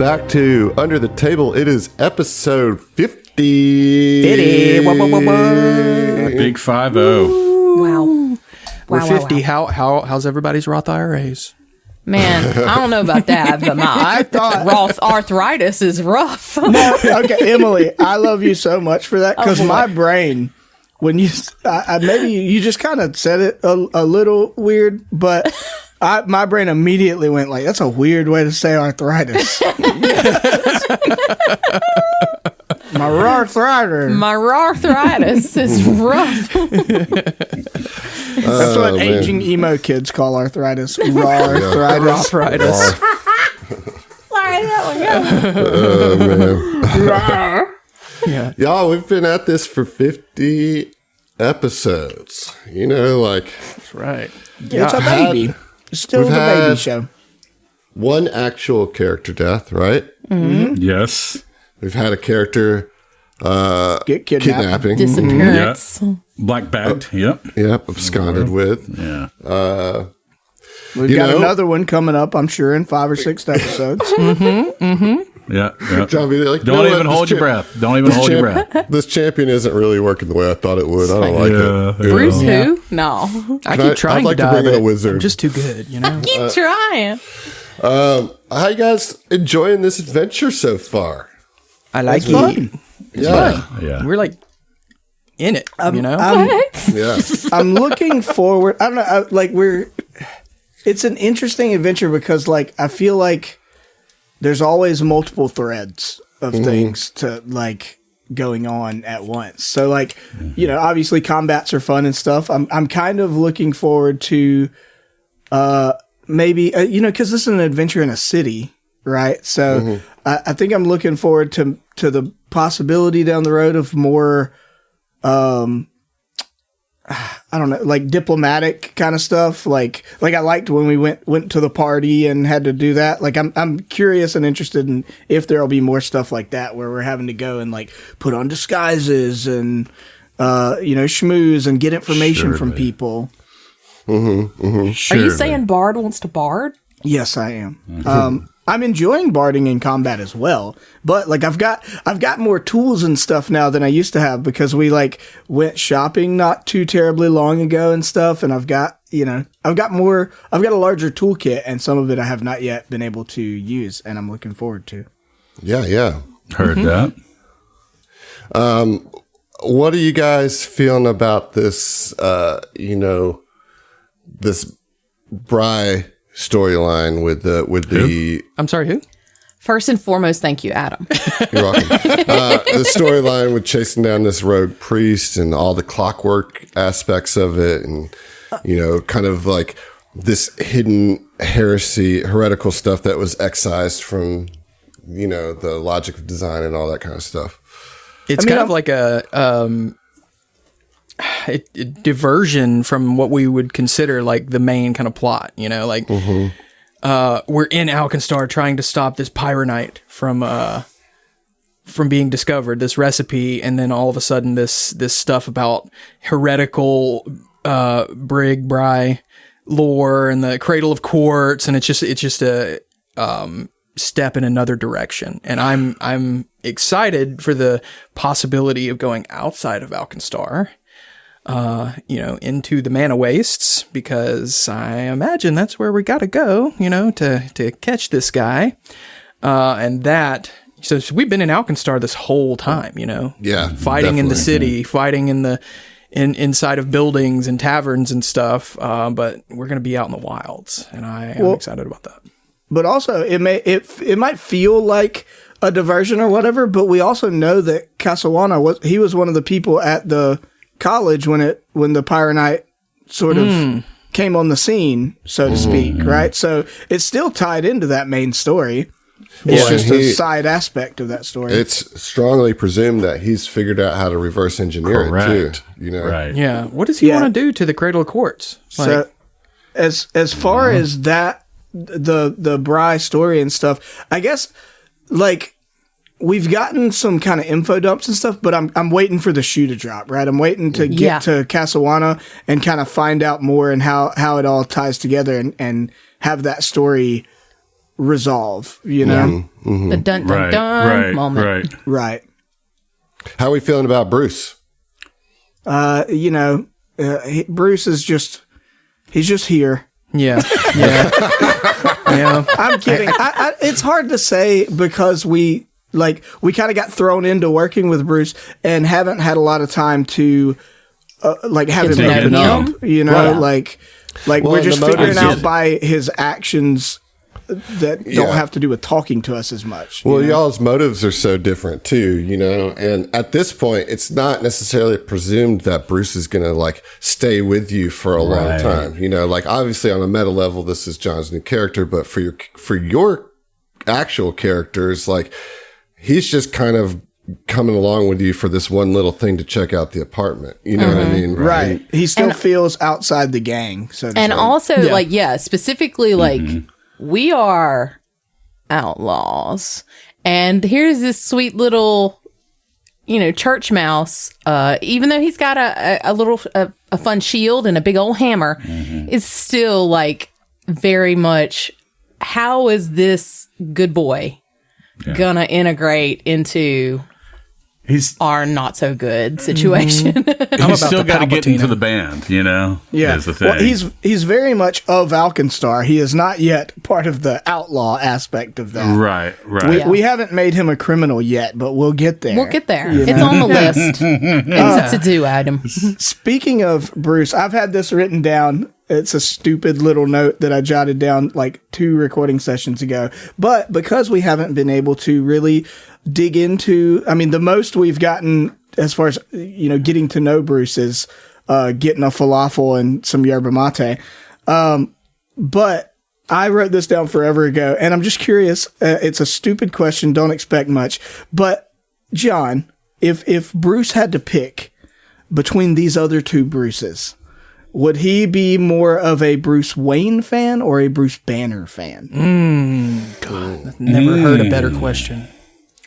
back to Under the Table. It is episode 50. 50. Big 5-0. Wow. We're 50. How's everybody's Roth IRAs? Man, I don't know about that, but I my thought, Roth arthritis is rough. okay, Emily, I love you so much for that because my brain, when you, maybe you just kind of said it a little weird, but my brain immediately went like, that's a weird way to say arthritis. My arthritis. My arthritis is rough. That's what aging emo kids call arthritis. Arthritis. Sorry, that Man. Yeah. Y'all, we've been at this for 50 episodes. You know, like, That's right. It's a baby. It's still we've the baby had- show. one actual character death, right? Yes. We've had a character Get kidnapped. kidnapping. Disappearance. Black bagged. Yep. Yep, absconded with. Yeah. We've got another one coming up, I'm sure, in 5 or 6 episodes. Yeah. Tell me, like, Don't even hold your breath. Don't even hold your breath. This champion isn't really working the way I thought it would. I don't like it. Bruce Yeah. who? No. I keep trying I'd like to to die, bring in a but wizard. I'm just too good, you know? Keep trying. How you guys enjoying this adventure so far? I like it. fun. Yeah. Yeah. We're like in it, you know? Yeah. I'm looking forward. I don't know. It's an interesting adventure because, like, I feel like there's always multiple threads of things to like going on at once. So, like, you know, obviously combats are fun and stuff. I'm kind of looking forward to, maybe you know, because this is an adventure in a city, right? So I think I'm looking forward to the possibility down the road of more. I don't know, like diplomatic kind of stuff. Like I liked when we went to the party and had to do that. Like I'm curious and interested in if there'll be more stuff like that where we're having to go and like put on disguises and you know, schmooze and get information from people. Are you saying Bard wants to Bard? Yes, I am. I'm enjoying barding in combat as well, but like I've got more tools and stuff now than I used to have because we like went shopping not too terribly long ago and stuff, and I've got a larger toolkit, and some of it I have not yet been able to use, and I'm looking forward to. Yeah. Heard that. What are you guys feeling about this, you know, this Bry storyline with the I'm sorry, who? First and foremost, thank you, Adam. you're welcome. The storyline with chasing down this rogue priest and all the clockwork aspects of it, and you know, kind of like this hidden heretical stuff that was excised from, you know, the logic of design and all that kind of stuff. It's kind of like a diversion from what we would consider like the main kind of plot, you know, like we're in Alkenstar trying to stop this Pyronite from being discovered, this recipe, and then all of a sudden this stuff about heretical Bry lore and the Cradle of Quartz, and it's just a step in another direction, and I'm excited for the possibility of going outside of Alkenstar. You know, into the Mana Wastes, because I imagine that's where we got to go, you know, to catch this guy. And that, so we've been in Alkenstar this whole time, you know, Yeah, fighting in the definitely. city, fighting inside of buildings and taverns and stuff. But we're going to be out in the wilds, and I am excited about that. But also, it might feel like a diversion or whatever, but we also know that Casawana was one of the people at the college when the Pyronite sort of came on the scene, so to speak, right? So it's still tied into that main story. It's just a side aspect of that story. It's strongly presumed that he's figured out how to reverse engineer it too. You know, Right. Yeah. What does he want to do to the Cradle of Quartz? So as far as that, the Bry story and stuff, I guess, like, we've gotten some kind of info dumps and stuff, but I'm waiting for the shoe to drop, right? I'm waiting to get to Casawana and kind of find out more and how it all ties together and have that story resolve, you know? The dun dun Right, dun right, moment. right. Right. How are we feeling about Bruce? You know, Bruce is he's just here. Yeah. Yeah. Yeah. I'm kidding. It's hard to say because we kind of got thrown into working with Bruce and haven't had a lot of time to have Get him to open know up. him. You know, Right. like Well, we're just the figuring motives- out by his actions that Yeah. don't have to do with talking to us as much. you Well, know? y'all's motives are so different too, you know. And at this point, it's not necessarily presumed that Bruce is going to like stay with you for a long Right. time. You know, like obviously on a meta level, this is John's new character, but for your actual characters, like he's just kind of coming along with you for this one little thing to check out the apartment. You know what I mean? Right. He still And- feels outside the gang. So to And say. also, Yeah. specifically, we are outlaws. And here's this sweet little, church mouse. Even though he's got a fun shield and a big old hammer, is still like very much, how is this good boy gonna integrate into He's our not so good situation? he's still the got to get into Palpatine. the band, you know. Yeah, is the thing. well, he's very much a Valkenstar. He is not yet part of the outlaw aspect of that. right, right. We haven't made him a criminal yet, but we'll get there. We'll get there. It's on the list. It's a to-do item. Speaking of Bruce, I've had this written down. It's a stupid little note that I jotted down like 2 recording sessions ago. But because we haven't been able to really dig into, I mean, the most we've gotten as far as, getting to know Bruce is getting a falafel and some yerba mate. But I wrote this down forever ago, and I'm just curious. It's a stupid question. Don't expect much. But John, if Bruce had to pick between these other 2 Bruces, would he be more of a Bruce Wayne fan or a Bruce Banner fan? Never heard a better question.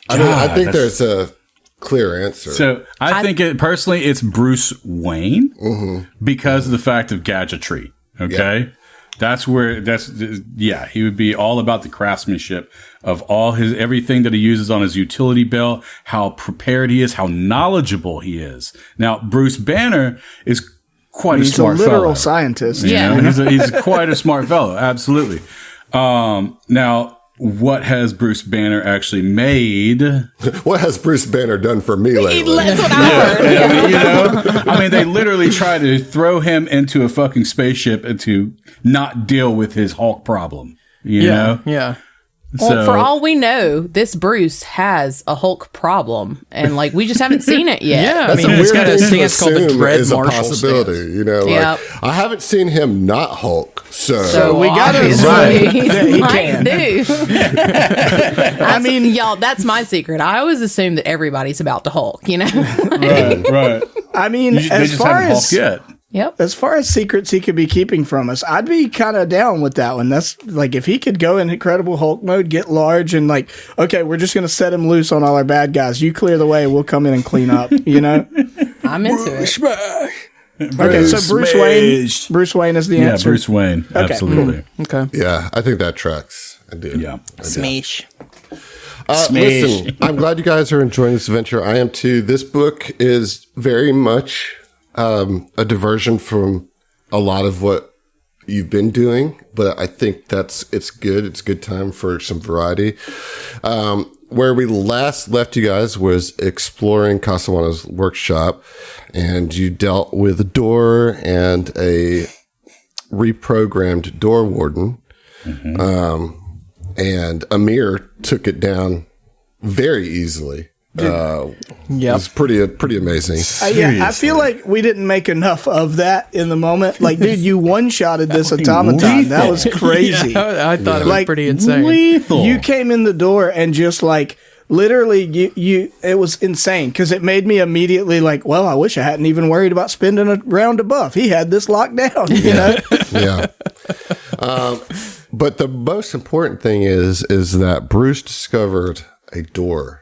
I mean, I God, think that's- there's a clear answer. So I think personally, it's Bruce Wayne because of the fact of gadgetry. Okay. That's he would be all about the craftsmanship of everything that he uses on his utility belt, how prepared he is, how knowledgeable he is. Now, Bruce Banner is quite He's a smart a literal fellow. scientist. You Yeah. know, he's quite a smart fellow. Absolutely. Now, what has Bruce Banner actually made? what has Bruce Banner done for me lately? That's what I heard. I mean, they literally try to throw him into a fucking spaceship and to not deal with his Hulk problem. You know? Yeah. Well, for all we know, this Bruce has a Hulk problem, and we just haven't seen it yet. Yeah. I That's mean, a it's weird got a thing to stance called the assume Dread is a Marshall possibility. stance. You know, Yep. I haven't seen him not Hulk, so So we got to Obviously, assume he that he might can. do. I mean, y'all, that's my secret. I always assume that everybody's about to Hulk. right. I mean, They as just far haven't as Hulk yet. Yep. as far as secrets he could be keeping from us, I'd be kind of down with that one. That's like if he could go in Incredible Hulk mode, get large, and okay, we're just going to set him loose on all our bad guys. You clear the way, we'll come in and clean up. You know? I'm into it. Okay, so Bruce Wayne. Bruce Wayne is the Yeah, answer. Bruce Wayne. Absolutely. Okay. yeah, I think that tracks. I do. Yeah. Smash. Listen, I'm glad you guys are enjoying this adventure. I am too. This book is very much a diversion from a lot of what you've been doing, but I think it's good. It's a good time for some variety. Where we last left you guys was exploring Casawanas' workshop, and you dealt with a door and a reprogrammed door warden. And Amir took it down very easily. It was pretty amazing. Yeah, I feel like we didn't make enough of that in the moment. Dude, you one-shotted this automaton. That was crazy. I thought it was Like, pretty insane. Lethal. You came in the door and just literally you it was insane because it made me immediately well, I wish I hadn't even worried about spending a round of buff. He had this locked down, you know? Yeah. But the most important thing is that Bruce discovered a door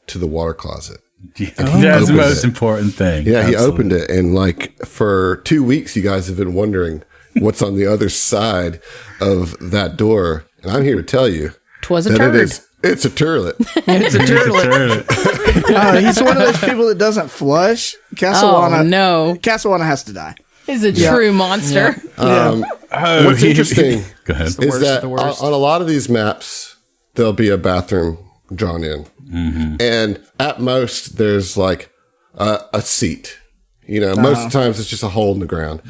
to the water closet. That's the most important thing. Yeah, he Absolutely. opened it, and for 2 weeks, you guys have been wondering what's on the other side of that door. And I'm here to tell you 'Twas a that turd. it's a turlet. It's a turlet. He's one of those people that doesn't flush. Castlevana, Oh, no. Castlevana has to die. He's a true monster. What's interesting Go ahead. is worst that of the worst. on a lot of these maps, there'll be a bathroom drawn in. And at most, there's like a seat. You know, most of the times it's just a hole in the ground.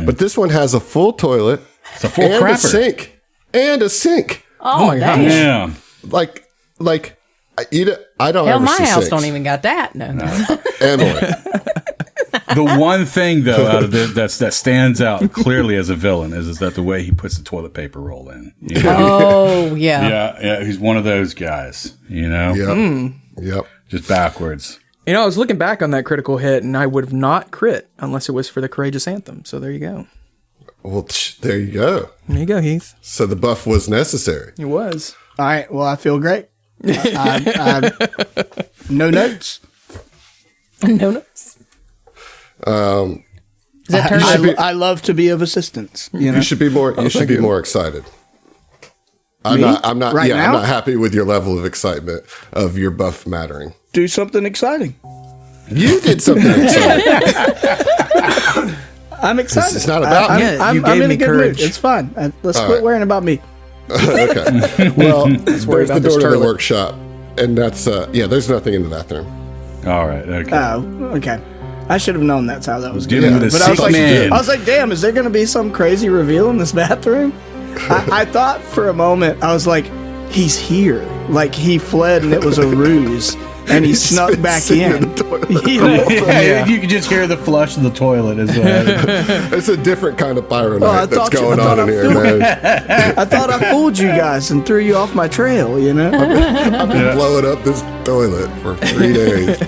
But this one has a full toilet. It's a full and crapper. a sink. And a sink. Oh, my dang. gosh. Yeah. Like I don't Hell, ever my see house sinks. don't even got that. No. Emily. The one thing though out of it that stands out clearly as a villain is that the way he puts the toilet paper roll in. You know? Oh, yeah. Yeah, he's one of those guys. You know, Yep. Yep. just backwards. You know, I was looking back on that critical hit, and I would have not crit unless it was for the Courageous Anthem. So there you go. Well, there you go. There you go, Heath. So the buff was necessary. It was. All right. Well, I feel great. No notes. No notes. Is that turd? I love to be of assistance. You know. You should be more. You should be more excited. I'm Me? not. I'm not. Right yeah, now? I'm not happy with your level of excitement of your buff mattering. Do something exciting. You did something exciting. I'm excited. It's not about I'm, me. Yeah, I'm, you I'm gave in me a good courage. mood. It's fine. Let's quit right. worrying about me. Okay. Well, there's worry the about this door to the turlet. workshop, and that's there's nothing in the bathroom. All right. Okay. Oh, okay. I should have known that's how that was Dealing going. with a But I was sick like, man. I was like, damn, is there going to be some crazy reveal in this bathroom? I thought for a moment, I was like, he's here. Like he fled and it was a ruse, and he snuck back in. You know? Yeah, you can just hear the flush of the toilet as well. It's a different kind of pyro Well, I night that's thought you- going I thought on in I here, flew- man. I thought I fooled you guys and threw you off my trail. You know. I've been blowing up this toilet for 3 days.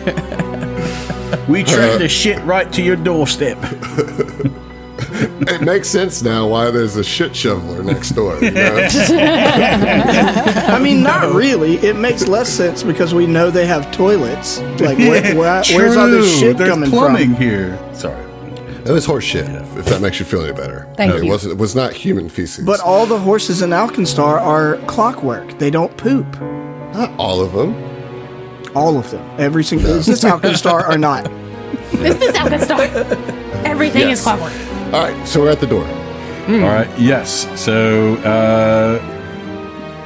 We tracked the shit right to your doorstep. It makes sense now why there's a shit shoveler next door. You know? I mean, not really. It makes less sense because we know they have toilets. Like, where's all this shit There's coming plumbing from? here. Sorry. It was horse shit, if that makes you feel any better. Thank It you. wasn't. It was not human feces. But all the horses in Alkenstar are clockwork. They don't poop. not all of them. All of them. Every single. Is this Alkenstar or not? This is how good start. Everything Yes. is clockwork. All right, so we're at the door. All right. Yes. So,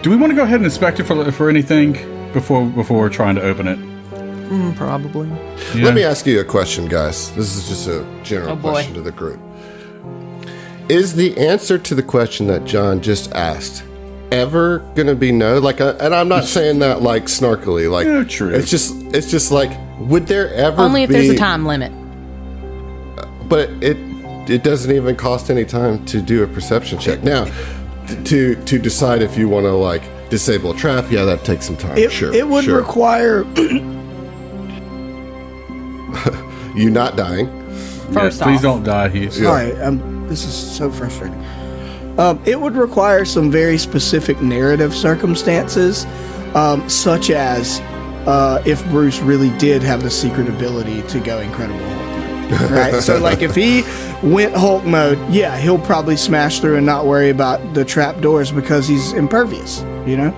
do we want to go ahead and inspect it for anything before we're trying to open it? Probably. Yeah. Let me ask you a question, guys. This is just a general Oh, boy. question to the group. Is the answer to the question that John just asked ever going to be no? Like, and I'm not saying that like snarkily. Like, Yeah, true. It's just like, would there ever Only if be, there's a time limit. But it doesn't even cost any time to do a perception check. Now, to decide if you want to like disable a trap, yeah, that takes some time. Sure, It would sure. require. you not dying. First Please off. don't die. Heath. Sorry, this is so frustrating. It would require some very specific narrative circumstances, such as if Bruce really did have the secret ability to go Incredible Hulk. Right? So, like, if he went Hulk mode, yeah, he'll probably smash through and not worry about the trap doors because he's impervious, you know?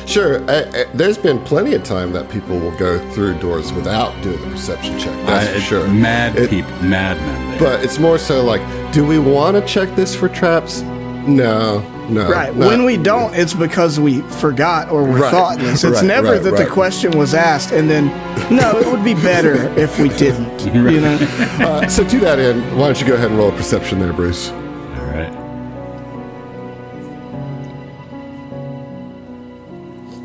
Sure, there's been plenty of time that people will go through doors without doing the perception check. That's for sure. Madmen there. But it's more so like, do we want to check this for traps? No. Right. not- When we don't, it's because we forgot or we're Right, thoughtless. It's right, never right, that the right. question was asked and then, no, it would be better if we didn't. You know? So to that end, why don't you go ahead and roll a perception there, Bruce? All right.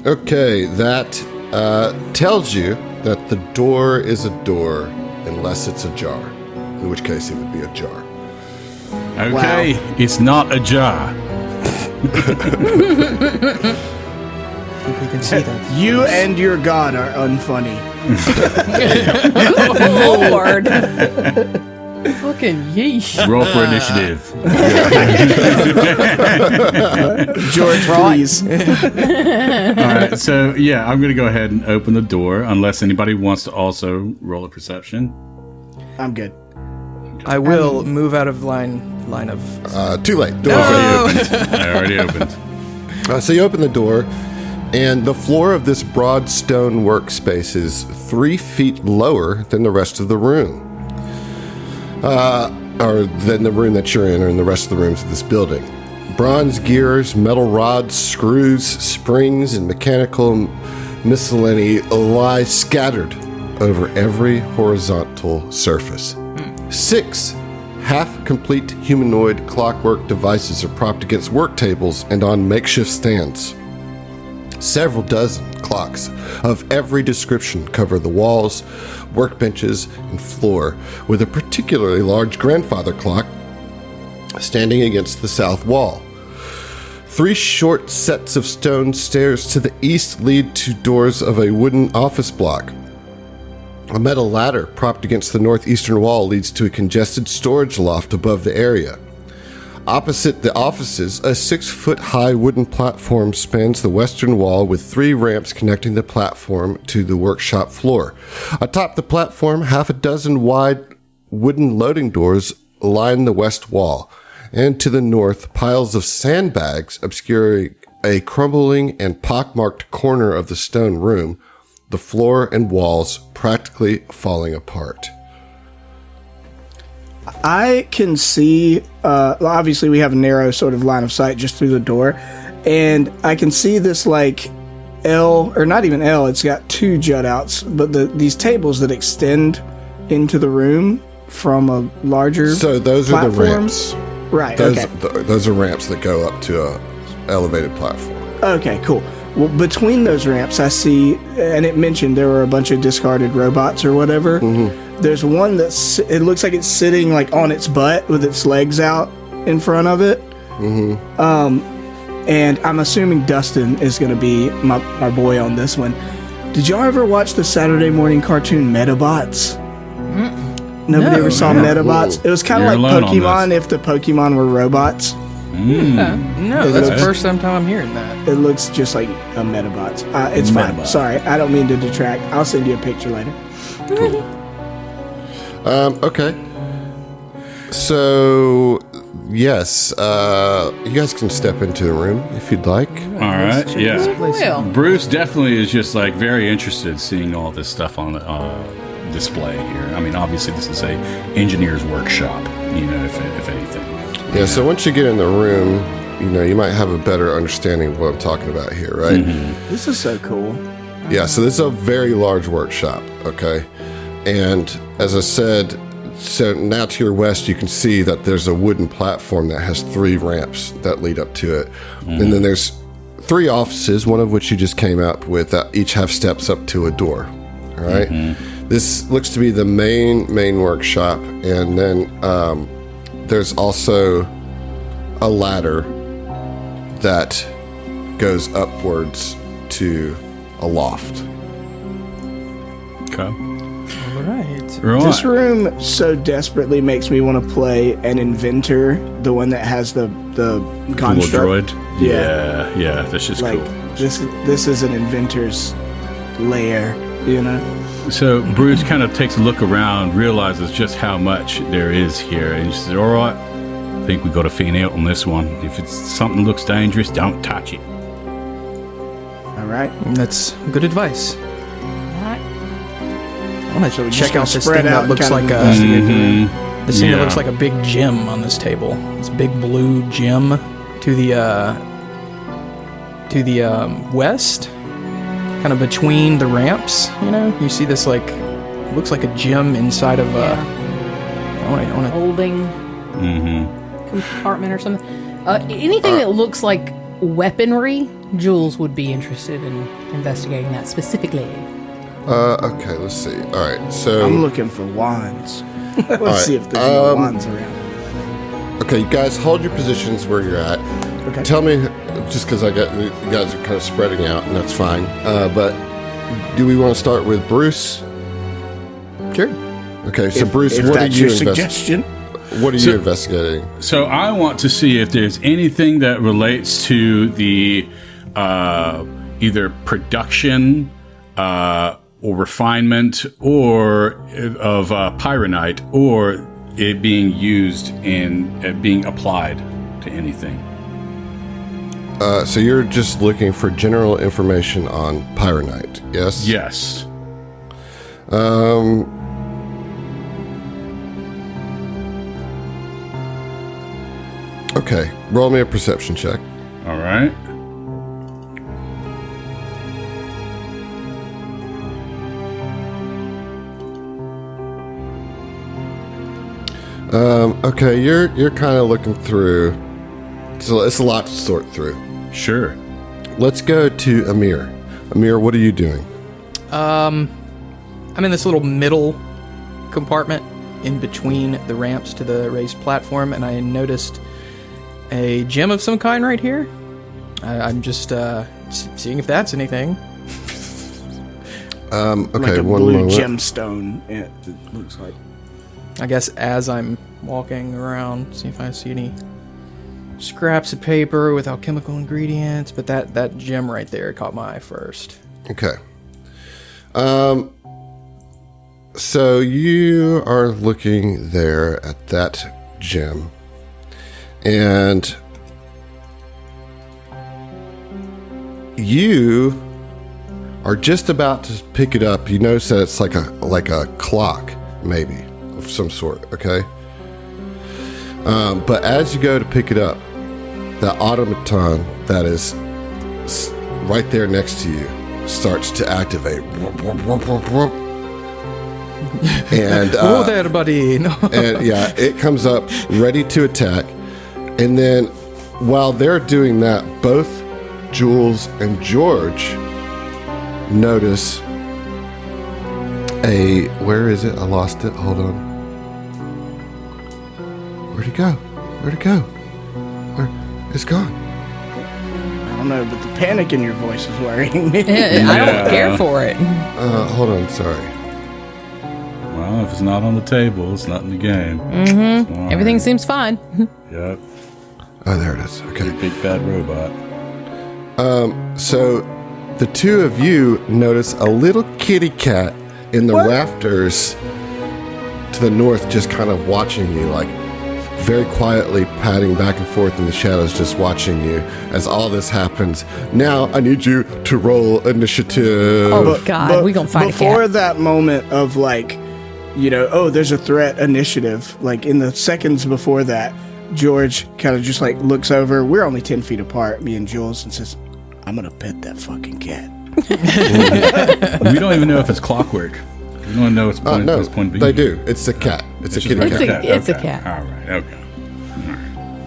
Okay, that tells you that the door is a door unless it's ajar, in which case it would be a jar. Okay. It's not a jar. I think we can see that. You and your God are unfunny. Lord. Fucking yeesh. Roll for initiative. George, please. All right. So yeah, I'm gonna go ahead and open the door unless anybody wants to also roll a perception. I'm good. I will move out of line of. Too late. Door's I open. already opened. So you open the door, and the floor of this broad stone workspace is 3 feet lower than the rest of the room. Or than the room that you're in, or in the rest of the rooms of this building. Bronze gears, metal rods, screws, springs, and mechanical miscellany lie scattered over every horizontal surface. 6 half-complete humanoid clockwork devices are propped against work tables and on makeshift stands. Several dozen clocks of every description cover the walls, workbenches, and floor, with a particularly large grandfather clock standing against the south wall. 3 short sets of stone stairs to the east lead to doors of a wooden office block. A metal ladder propped against the northeastern wall leads to a congested storage loft above the area. Opposite the offices, a 6-foot-high wooden platform spans the western wall with 3 ramps connecting the platform to the workshop floor. Atop the platform, half a dozen wide wooden loading doors line the west wall, and to the north, piles of sandbags obscuring a crumbling and pockmarked corner of the stone room, the floor and walls practically falling apart. I can see, obviously we have a narrow sort of line of sight just through the door, and I can see this like L, or not even L, it's got 2 jut outs, but these tables that extend into the room from a larger So those are the platforms. ramps. Right, Those, okay. those are ramps that go up to a elevated platform. Okay, cool. Well, between those ramps, I see, and it mentioned there were a bunch of discarded robots or whatever. There's one that's, it looks like it's sitting like on its butt with its legs out in front of it. And I'm assuming Dustin is going to be my boy on this one. Did y'all ever watch the Saturday morning cartoon Metabots? Nobody ever saw Metabots? It was kind of You're like alone on Pokemon this. if the Pokemon were robots. No, that's the first time I'm hearing that. It looks just like a Metabots. It's fine. Metabot. Sorry, I don't mean to detract. I'll send you a picture later. Okay. So, yes, you guys can step into the room if you'd like. All right, yeah. Well, Bruce definitely is just like very interested in seeing all this stuff on display here. I mean, obviously this is a engineer's workshop, you know, if anything. Yeah, so once you get in the room, you know, you might have a better understanding of what I'm talking about here, right? This is so cool. Yeah, so this is a very large workshop, okay? And as I said, so now to your west, you can see that there's a wooden platform that has 3 ramps that lead up to it. And then there's 3 offices, one of which you just came up with, that each have steps up to a door, all right? This looks to be the main workshop, and then there's also a ladder that goes upwards to a loft. Okay. All right. Right. This room so desperately makes me want to play an inventor, the one that has the Little construct. droid. Yeah, that's just Like cool. this is an inventor's lair, you know. So Bruce kind of takes a look around, realizes just how much there is here, and he says, all right, I think we got to find out on this one. If it's something looks dangerous, don't touch it. All right. That's good advice. right. I want So to we're check just gonna out this spread thing out that and looks kind like of a investigate the room. this thing that Yeah. looks like a big gem on this table. This big blue gem to the west, kind of between the ramps. You know, you see this like looks like a gem inside of a. I want to. Holding compartment or something. Anything that looks like weaponry, Jules would be interested in investigating that specifically. Okay, let's see. All right, so I'm looking for wands. Let's right, see if there's no wands around. okay, you guys hold your positions where you're at. Okay. Tell me, just because you guys are kind of spreading out, and that's fine. But do we want to start with Bruce? Sure. Okay, so If- Bruce, if what are that's you your suggestion. What are you So- investigating? So I want to see if there's anything that relates to the either production or refinement or of pyronite, or it being used in being applied to anything. So you're just looking for general information on Pyronite, yes? Yes. Okay, roll me a perception check. All right. Okay, you're kind of looking through. So it's a lot to sort through. Sure. Let's go to Amir. Amir, what are you doing? I'm in this little middle compartment in between the ramps to the raised platform, and I noticed a gem of some kind right here. I'm just seeing if that's anything. Okay, Like a one blue moment. gemstone, it looks like. I guess as I'm walking around, see if I see any scraps of paper with alchemical ingredients, but that gem right there caught my eye first. Okay. So you are looking there at that gem, and you are just about to pick it up. You notice that it's like a clock, maybe of some sort. Okay. But as you go to pick it up, the automaton that is right there next to you starts to activate. And Oh, there, buddy. No. and yeah, it comes up ready to attack. And then while they're doing that, both Jules and George notice where is it? I lost it. Hold on. Where'd it go? Where'd it go? It's gone. I don't know, but the panic in your voice is worrying me. I don't care for it. Hold on. Sorry. Well, if it's not on the table, it's not in the game. Mm-hmm. Everything seems fine. Yep. Oh, there it is. Okay. Big bad robot. So the two of you notice a little kitty cat in the rafters to the north, just kind of watching you, like very quietly padding back and forth in the shadows, just watching you as all this happens. Now I need you to roll initiative. Oh, God, we gonna fight a Before cat. that moment of like, you know, oh, there's a threat initiative, like in the seconds before that, George kind of just like looks over. We're only 10 feet apart, me and Jules, and says, I'm going to pet that fucking cat. We don't even know if it's clockwork. We don't know its point. No, its point being they here. do. It's a cat. It's a just kitty a cat. It's a Okay. cat. All right. Okay.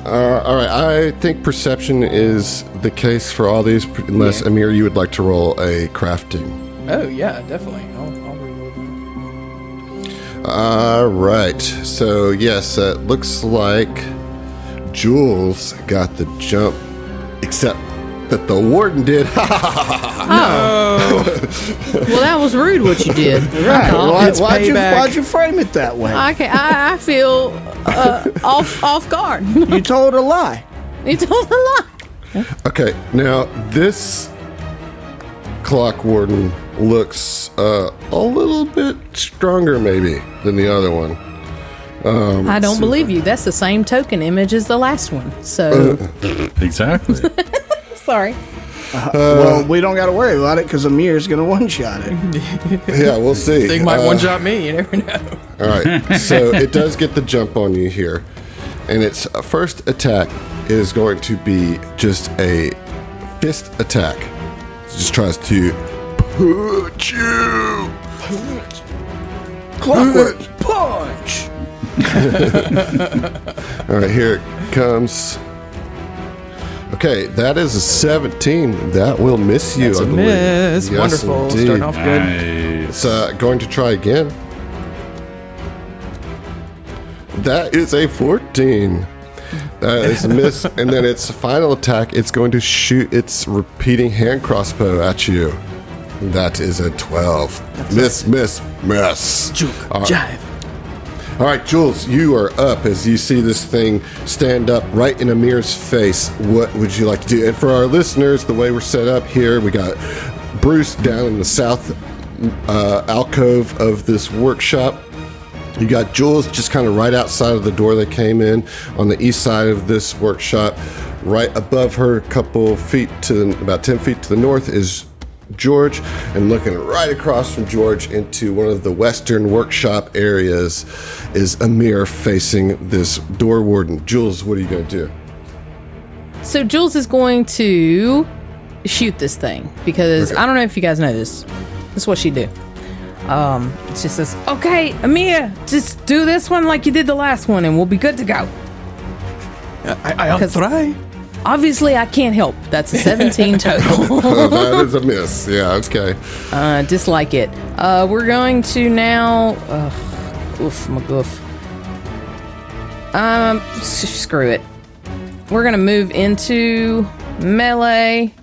All right. I think perception is the case for all these, unless Amir, you would like to roll a crafting. Oh yeah, definitely. I'll reload them. All right. So yes, it looks like Jules got the jump, except that the warden did. Well, that was rude what you did. Right. It's Why'd payback. you frame it that way? I feel off guard. You told a lie. You told a lie. Okay, now this clock warden looks a little bit stronger, maybe, than the other one. I don't believe you. That's the same token image as the last one. So, Exactly. sorry. Well, we don't got to worry about it because Amir's going to one-shot it. Yeah, we'll see. Thing might one shot me. You never know. All right, so it does get the jump on you here, and its first attack is going to be just a fist attack. It just tries to punch you. Clockwork punch. All right, here it comes. Okay, that is a 17. That will miss you. That's I a believe. miss. Yes, Wonderful. indeed. Starting off good. It's going to try again. That is a 14. That is a miss. And then its final attack, it's going to shoot its repeating hand crossbow at you. That is a 12. Miss. Juke, jive. All right, Jules, you are up as you see this thing stand up right in Amir's face. What would you like to do? And for our listeners, the way we're set up here, we got Bruce down in the south alcove of this workshop. You got Jules just kind of right outside of the door they came in on the east side of this workshop. Right above her, a couple feet to about 10 feet to the north, is George, and looking right across from George into one of the western workshop areas is Amir facing this door warden. Jules, what are you going to do? So Jules is going to shoot this thing because I don't know if you guys know this. This is what she do. She says, "Okay, Amir, just do this one like you did the last one, and we'll be good to go." I'll 'Cause- try. Obviously, I can't help. That's a 17 total. That is a miss. Yeah, okay. Dislike it. We're going to now. Oof, my goof. Screw it. We're gonna move into melee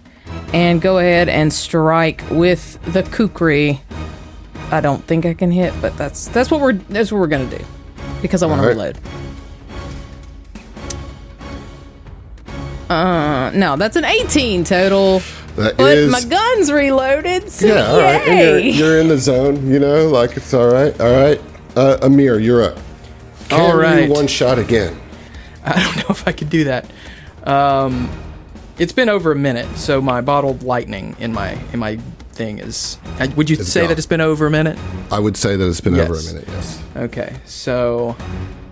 and go ahead and strike with the kukri. I don't think I can hit, but that's what we're gonna do because I want to All right. reload. No, that's an 18 total. That But is- my gun's reloaded, so Yeah, all right. And yay! you're in the zone, like it's all right. All right. Amir, you're up. Can All right. you one shot again? I don't know if I could do that. It's been over a minute, so my bottled lightning in my thing is. Would you say gone. that it's been over a minute? I would say that it's been over a Yes. minute, yes. Okay, so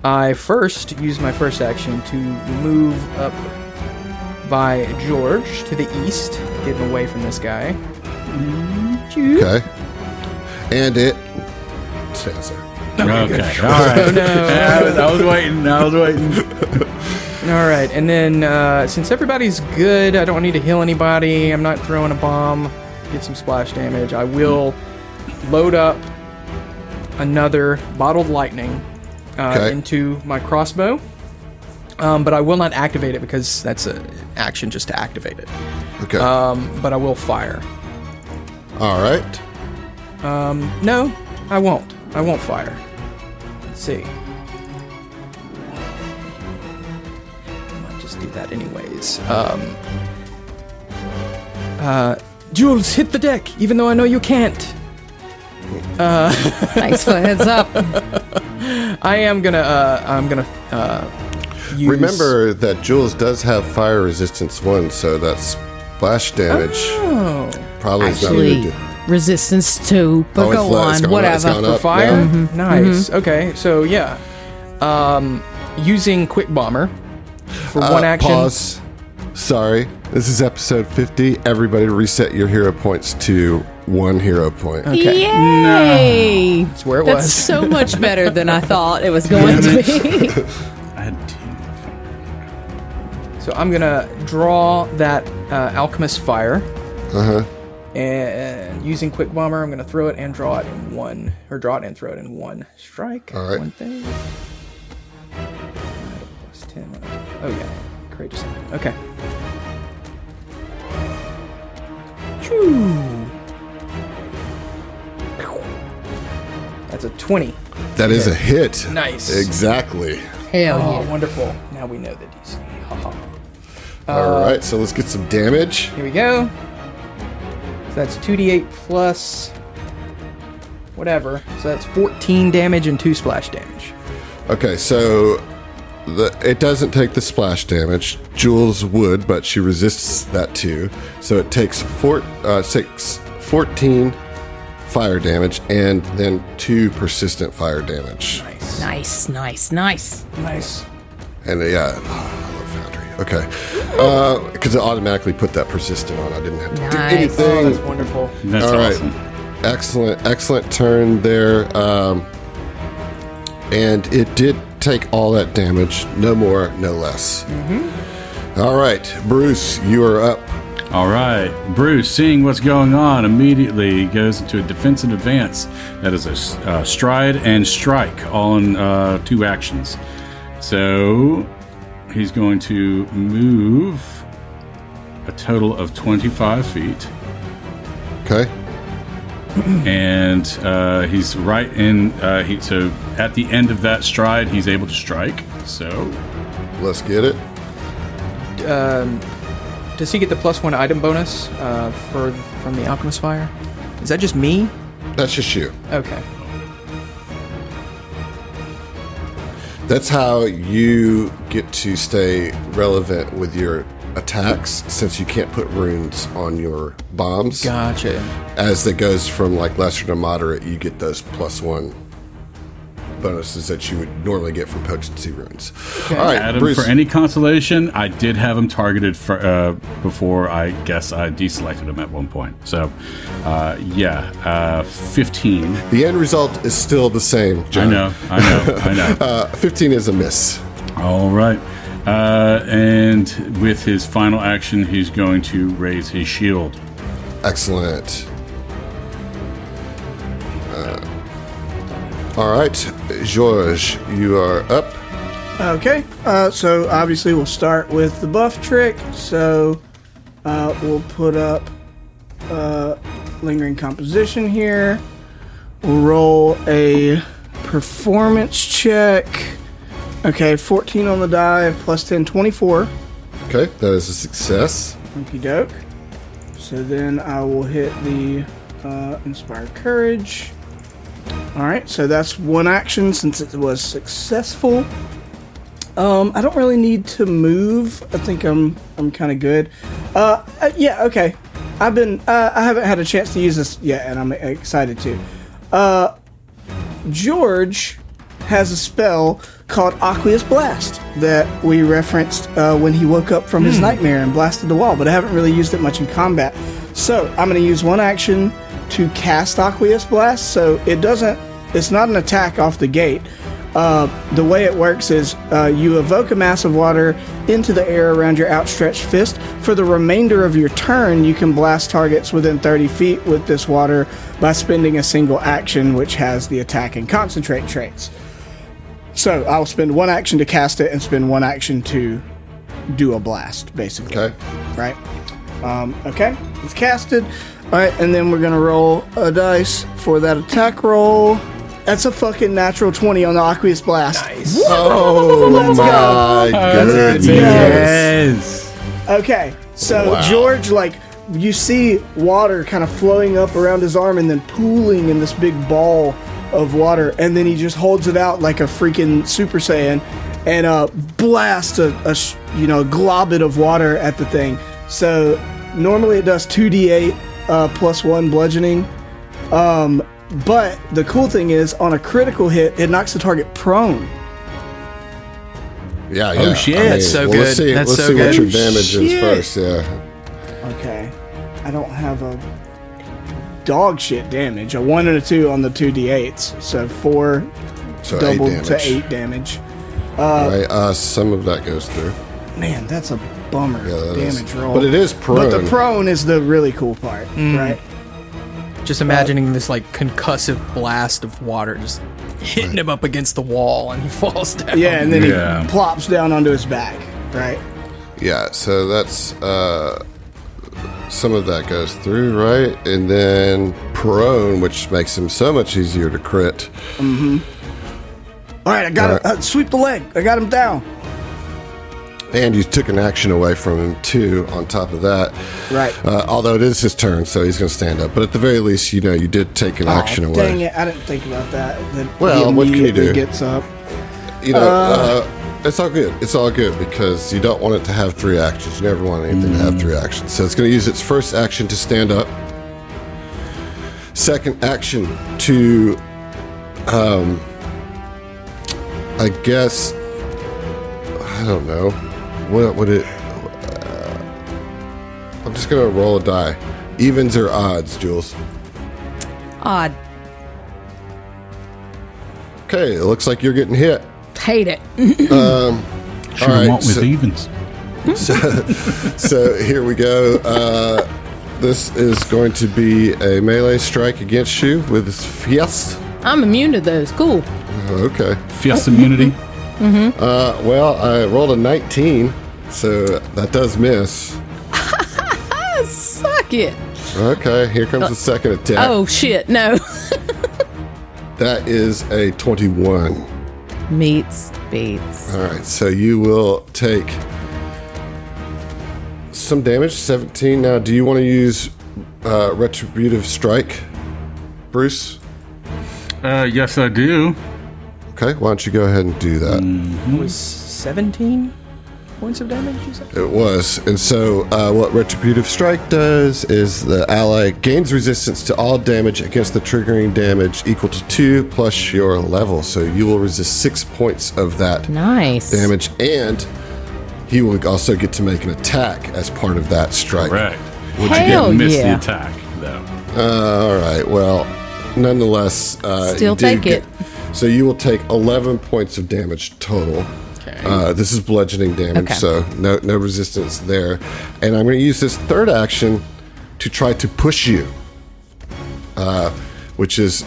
I first use my first action to move up by George to the east, getting away from this guy. Okay. And it stands there. Okay. All right. No. I was waiting. All right, and then since everybody's good, I don't need to heal anybody. I'm not throwing a bomb. Get some splash damage. I will load up another bottled lightning Okay. into my crossbow, but I will not activate it because that's an action just to activate it. Okay. But I will fire. all right. No, I won't. I won't fire. Let's see. I might just do that anyways. Jules, hit the deck, even though I know you can't. Thanks for the heads up. I'm gonna use. Remember that Jules does have fire resistance 1, so that's splash damage. Oh, Probably is not Actually, going to do. resistance 2, but Oh, it's go le- it's on, gone up, it's whatever. gone for up fire. now. Nice. Okay, so yeah, using quick bomber for one action. Pause. Sorry. This is episode 50. Everybody reset your hero points to 1 hero point. Okay. Yay! That's where it That's was. so much better than I thought it was going to be. I had 2. So I'm gonna draw that alchemist fire. Uh-huh. And using quick bomber, I'm gonna throw it and draw it in one, or draw it and throw it in one strike. All right. One thing. Plus 10. Oh yeah, courageous. Okay. Choo. That's a 20. That is a hit. Nice. Exactly. Hell Oh, yeah. wonderful. Now we know the DC. Haha. All right, so let's get some damage. Here we go. So that's 2d8 plus whatever. So that's 14 damage and 2 splash damage. Okay, so it doesn't take the splash damage. Jules would, but she resists that too. So it takes 14 fire damage and then 2 persistent fire damage. Nice. Nice. Nice. And yeah, I love Foundry. Okay. Because it automatically put that persistent on. I didn't have to Nice. do Oh, anything. that's wonderful. That's All right. awesome. Excellent turn there. And it did take all that damage. No more, no less. All right, Bruce, you are up. All right. Bruce, seeing what's going on, immediately goes into a defensive advance. That is a stride and strike, all in 2 actions. So he's going to move a total of 25 feet. Okay. And he's right in. So at the end of that stride, he's able to strike. So Let's get it. Does he get the +1 item bonus from the alchemist fire? Is that just me? That's just you. Okay. That's how you get to stay relevant with your attacks, since you can't put runes on your bombs. Gotcha. As it goes from like lesser to moderate, you get those +1 bonuses that you would normally get from potency runes. All right, Adam, Bruce. for any consolation, I did have him targeted for, before I guess I deselected him at one point. So, 15. The end result is still the same, John. I know. 15 is a miss. All right. And with his final action, he's going to raise his shield. Excellent. All right, George, you are up. Okay, so obviously we'll start with the buff trick. So we'll put up lingering composition here. We'll roll a performance check. Okay, 14 on the die, plus 10, 24. Okay, that is a success. Okie doke. So then I will hit the Inspired Courage. Alright, so that's one action since it was successful. I don't really need to move. I think I'm kind of good. Yeah, okay. I haven't had a chance to use this yet, and I'm excited to. George has a spell called Aqueous Blast that we referenced when he woke up from his nightmare and blasted the wall, but I haven't really used it much in combat. So I'm going to use one action to cast Aqueous Blast. So it's not an attack off the gate. The way it works is you evoke a mass of water into the air around your outstretched fist. For the remainder of your turn, you can blast targets within 30 feet with this water by spending a single action, which has the attack and concentrate traits. So I'll spend one action to cast it and spend one action to do a blast, basically. Okay. Right? Okay, it's casted. All right, and then we're going to roll a dice for that attack roll. That's a fucking natural 20 on the Aqueous Blast. Nice. Oh my goodness. Yes. Okay, so Wow. George, you see water kind of flowing up around his arm and then pooling in this big ball of water, and then he just holds it out like a freaking Super Saiyan and blasts a globlet of water at the thing. So normally it does 2d8 plus 1 bludgeoning. But the cool thing is, on a critical hit, it knocks the target prone. Yeah. Oh, shit. That's so Let's good. see, That's let's so see what good. your damage is Shit. first. Yeah. Okay. I don't have a dog shit damage. A 1 and a 2 on the 2d8s. So 4 So doubled 8 to damage. 8 damage. All right. Some of that goes through. Man, that's a bummer Yeah, that is. damage roll. But it is prone. But the prone is the really cool part, right? Just imagining this like concussive blast of water just hitting him up against the wall and he falls down. Yeah, and then Yeah. he plops down onto his back, right? Yeah, so that's some of that goes through, right? And then prone, which makes him so much easier to crit. All right, I got him. Sweep the leg. I got him down. And you took an action away from him, too, on top of that. Right. Although it is his turn, so he's going to stand up. But at the very least, you did take an action Oh, away. dang it! I didn't think about that. That Well, he what can you immediately do? Gets up. It's all good. It's all good because you don't want it to have 3 actions. You never want anything to have 3 actions. So it's going to use its first action to stand up. Second action to, I guess, I don't know. What would it? I'm just going to roll a die. Evens or odds, Jules? Odd. Okay, it looks like you're getting hit. Hate it. Sure All right, want with so- evens. So here we go. This is going to be a melee strike against you with Fiest. I'm immune to those. Cool. Okay. Fiesta immunity. Well, I rolled a 19, so that does miss. Suck it. Okay, here comes the second attack. Oh, shit. No. That is a 21. Meats, beats. All right, so you will take some damage, 17. Now, do you want to use Retributive Strike, Bruce? Yes, I do. Okay, why don't you go ahead and do that? It was 17 points of damage, you said? It was. And so, what Retributive Strike does is the ally gains resistance to all damage against the triggering damage equal to 2 plus your level. So you will resist 6 points of that Nice. damage, and he will also get to make an attack as part of that strike. Correct. Would you Hell get miss yeah. the attack though? All right. Well, nonetheless, Still you do take it. So you will take 11 points of damage total. Okay. This is bludgeoning damage, Okay. so no resistance there. And I'm going to use this third action to try to push you, which is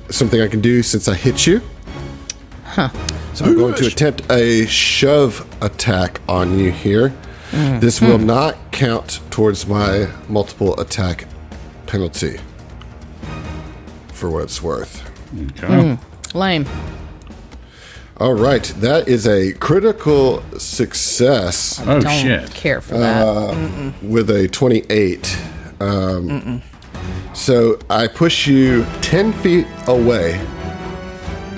something I can do since I hit you. Huh. So I'm going to attempt a shove attack on you here. This will not count towards my multiple attack penalty, for what it's worth. Okay. Lame. All right, that is a critical success Oh Don't shit. care for that. with a 28. So I push you 10 feet away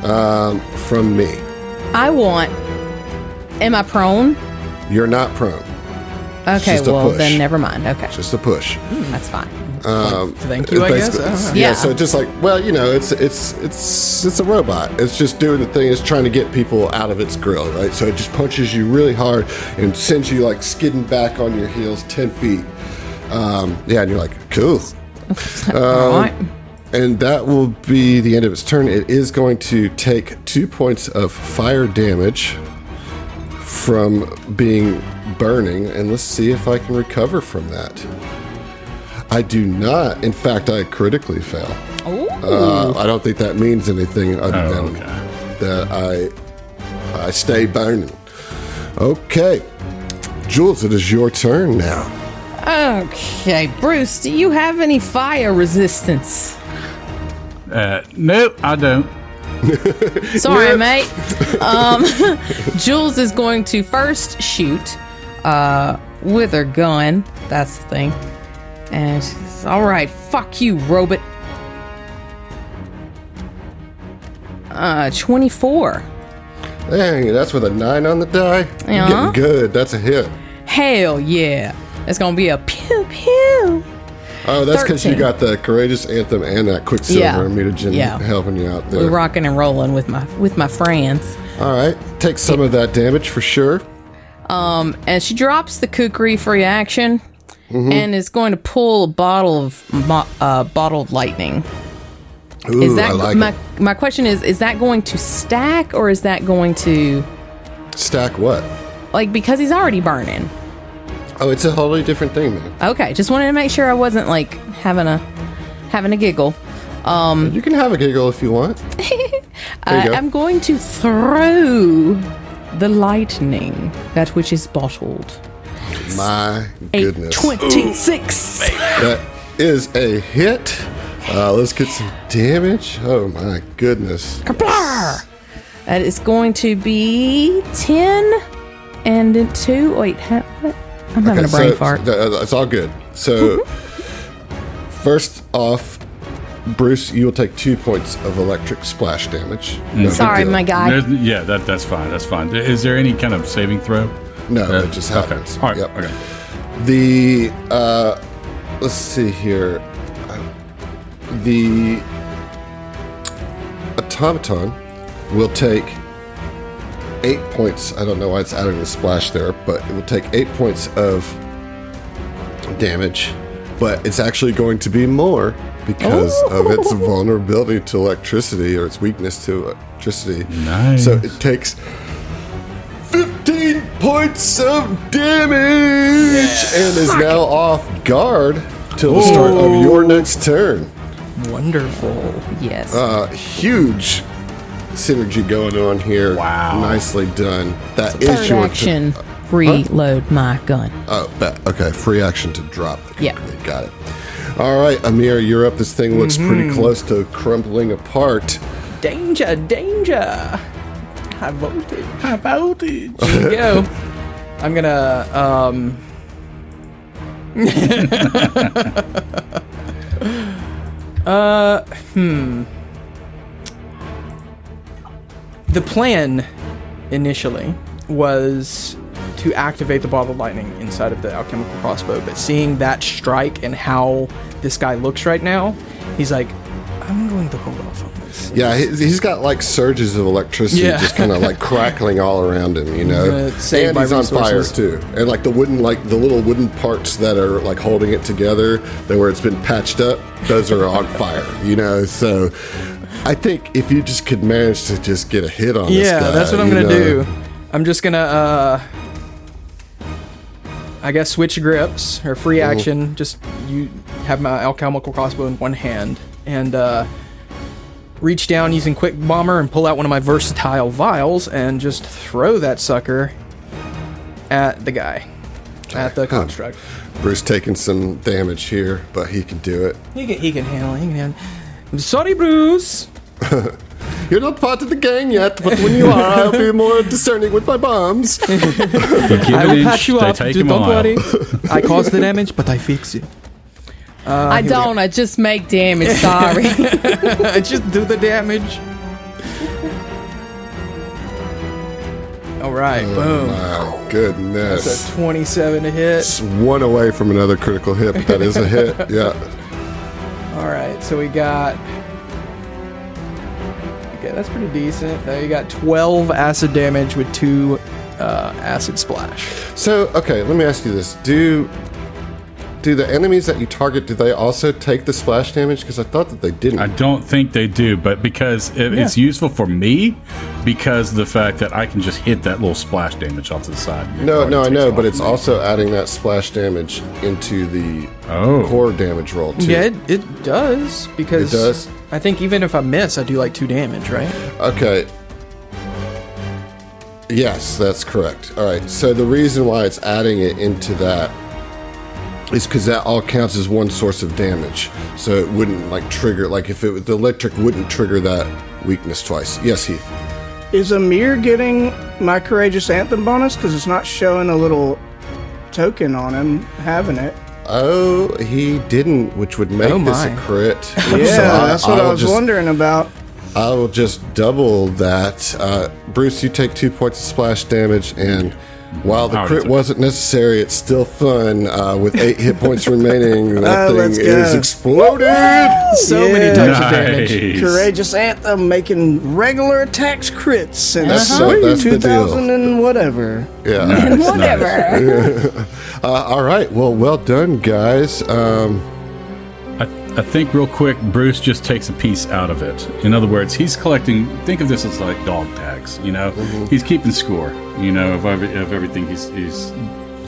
from me. I want. Am I prone? You're not prone, Okay, just a well push. then never mind. Okay, just a push. that's fine. Thank you, I guess. Basically, Yeah. So just like, well, you know, it's a robot. It's just doing the thing. It's trying to get people out of its grill, right? So it just punches you really hard and sends you like skidding back on your heels 10 feet. Yeah, and you're like, cool. All right. And that will be the end of its turn. It is going to take 2 points of fire damage from being burning, and let's see if I can recover from that. I do not. In fact, I critically fail. Ooh. I don't think that means anything other Oh, than okay. that I stay burning. Okay, Jules, it is your turn now. Okay, Bruce, do you have any fire resistance? No, I don't. Sorry, mate. Jules is going to first shoot with her gun. That's the thing. And she's, all right, fuck you, robot. 24. Dang, that's with a 9 on the die. Yeah. You're getting good. That's a hit. Hell yeah. It's going to be a pew pew. Oh, that's because you 13. got the Courageous Anthem and that Quicksilver Yeah. mutagen Yeah. helping you out there. We're rocking and rolling with my friends. All right, take some of that damage for sure. And she drops the kukri free action and is going to pull a bottle of bottled lightning. Ooh, Is that I like my it. my question is that going to stack or is that going to Stack what? like because he's already burning? Oh, it's a wholly different thing, man. Okay, just wanted to make sure I wasn't like having a giggle. You can have a giggle if you want. There you go. I'm going to throw the lightning, that which is bottled. My A goodness. 26. That is a hit. Let's get some damage. Oh, my goodness. Kaplar! That is going to be 10 and 2. Wait, what? I'm having a brain fart. It's all good. So, first off, Bruce, you will take 2 points of electric splash damage. No big Sorry, deal. my guy. Yeah, that's fine. That's fine. Is there any kind of saving throw? No, it just happens. Okay. All right. Yep. Okay. The let's see here. The automaton will take 8 points. I don't know why it's adding a splash there, but it will take 8 points of damage. But it's actually going to be more because of its vulnerability to electricity or its weakness to electricity. Nice. So it takes 15 points of damage and is now off guard till the start of your next turn. Wonderful. Yes. Huge synergy going on here. Wow. Nicely done. That is Third your action, reload my gun. Oh, okay. Free action to drop. Yeah. Got it. All right, Amir, you're up. This thing looks pretty close to crumbling apart. Danger, danger. High voltage. How about it? Here we go. I'm gonna the plan initially was to activate the ball of lightning inside of the alchemical crossbow, but seeing that strike and how this guy looks right now, he's like, I'm going to hold off on this. Yeah, he's got like surges of electricity Yeah. just kind of like crackling all around him, you know. Saved And by he's on fire resources. too. And like the little wooden parts that are like holding it together, that where it's been patched up, those are on fire, you know. So I think if you just could manage to just get a hit on this guy. Yeah, that's what I'm you gonna know. do. I'm just gonna, I guess, switch grips or free action. Just you have my alchemical crossbow in one hand and reach down using quick bomber and pull out one of my versatile vials and just throw that sucker at the guy, at the construct. Bruce taking some damage here, but he can do it. He can handle it. He can handle it. I'm sorry, Bruce. You're not part of the gang yet, but when you are, I'll be more discerning with my bombs. You give I an will inch, patch you they up. take a Don't mile. worry. I caused the damage, but I fix it. I don't. I just make damage. Sorry. Just do the damage. All right, boom. My goodness. That's a 27 to hit. It's one away from another critical hit, but that is a hit. Yeah. All right, so we got. Okay, that's pretty decent. Now you got 12 acid damage with 2 acid splash. So, okay, let me ask you this: Do the enemies that you target, do they also take the splash damage? Because I thought that they didn't. I don't think they do, but because it's useful for me, because of the fact that I can just hit that little splash damage off to the side. no, I Takes know, off but it's me. also adding that splash damage into the Oh. core damage roll too. Yeah, it does because It does? I think even if I miss, I do like 2 damage, right? Okay. Yes, that's correct. All right. So the reason why it's adding it into that is because that all counts as one source of damage. So it wouldn't like trigger, like if the electric wouldn't trigger that weakness twice. Yes, Heath. Is Amir getting my Courageous Anthem bonus? Because it's not showing a little token on him having it. Oh, he didn't, which would make Oh this my. a crit. So Yeah, that's what I will was just- wondering about. I will just double that. Bruce, you take 2 points of splash damage, and while the Oh, crit it's wasn't necessary, it's still fun. With 8 hit points remaining, that thing let's is go. exploded. So many Yeah. types of damage. Nice. Courageous Anthem making regular attacks crits and That's the 2000 deal. and whatever. Yeah. Nice, nice. Whatever. All right. Well done, guys. I think real quick, Bruce just takes a piece out of it. In other words, he's collecting. Think of this as like dog tags. You know, he's keeping score. You know, of everything he's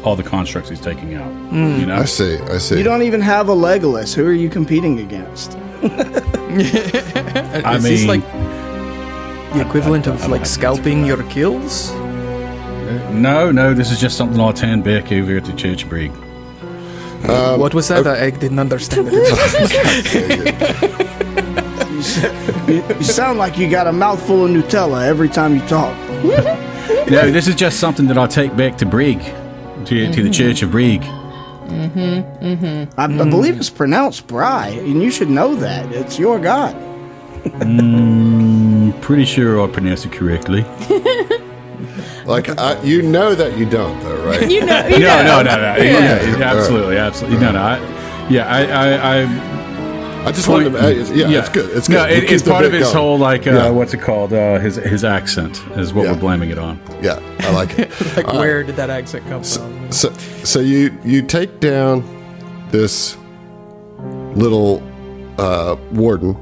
all the constructs he's taking out. You know, I see. You don't even have a Legolas. Who are you competing against? I Is this mean, like the equivalent of like scalping your kills? no, this is just something I'll attend back over at the Church Brig. What was that? I didn't understand it. You sound like you got a mouthful of Nutella every time you talk. No, this is just something that I'll take back to Brig, to the Church of Brig. I believe it's pronounced Bry, and you should know that. It's your god. Pretty sure I pronounced it correctly. Like you know that you don't, though, right? You know. No. Yeah. Yeah, absolutely. No. I just wanted to. It's good. It's good. No, We'll keep it's the part of bit his going. whole like Yeah. what's it called? His accent is what Yeah. we're blaming it on. Yeah, I like it. Like, All right. where did that accent come from? So you take down this little warden,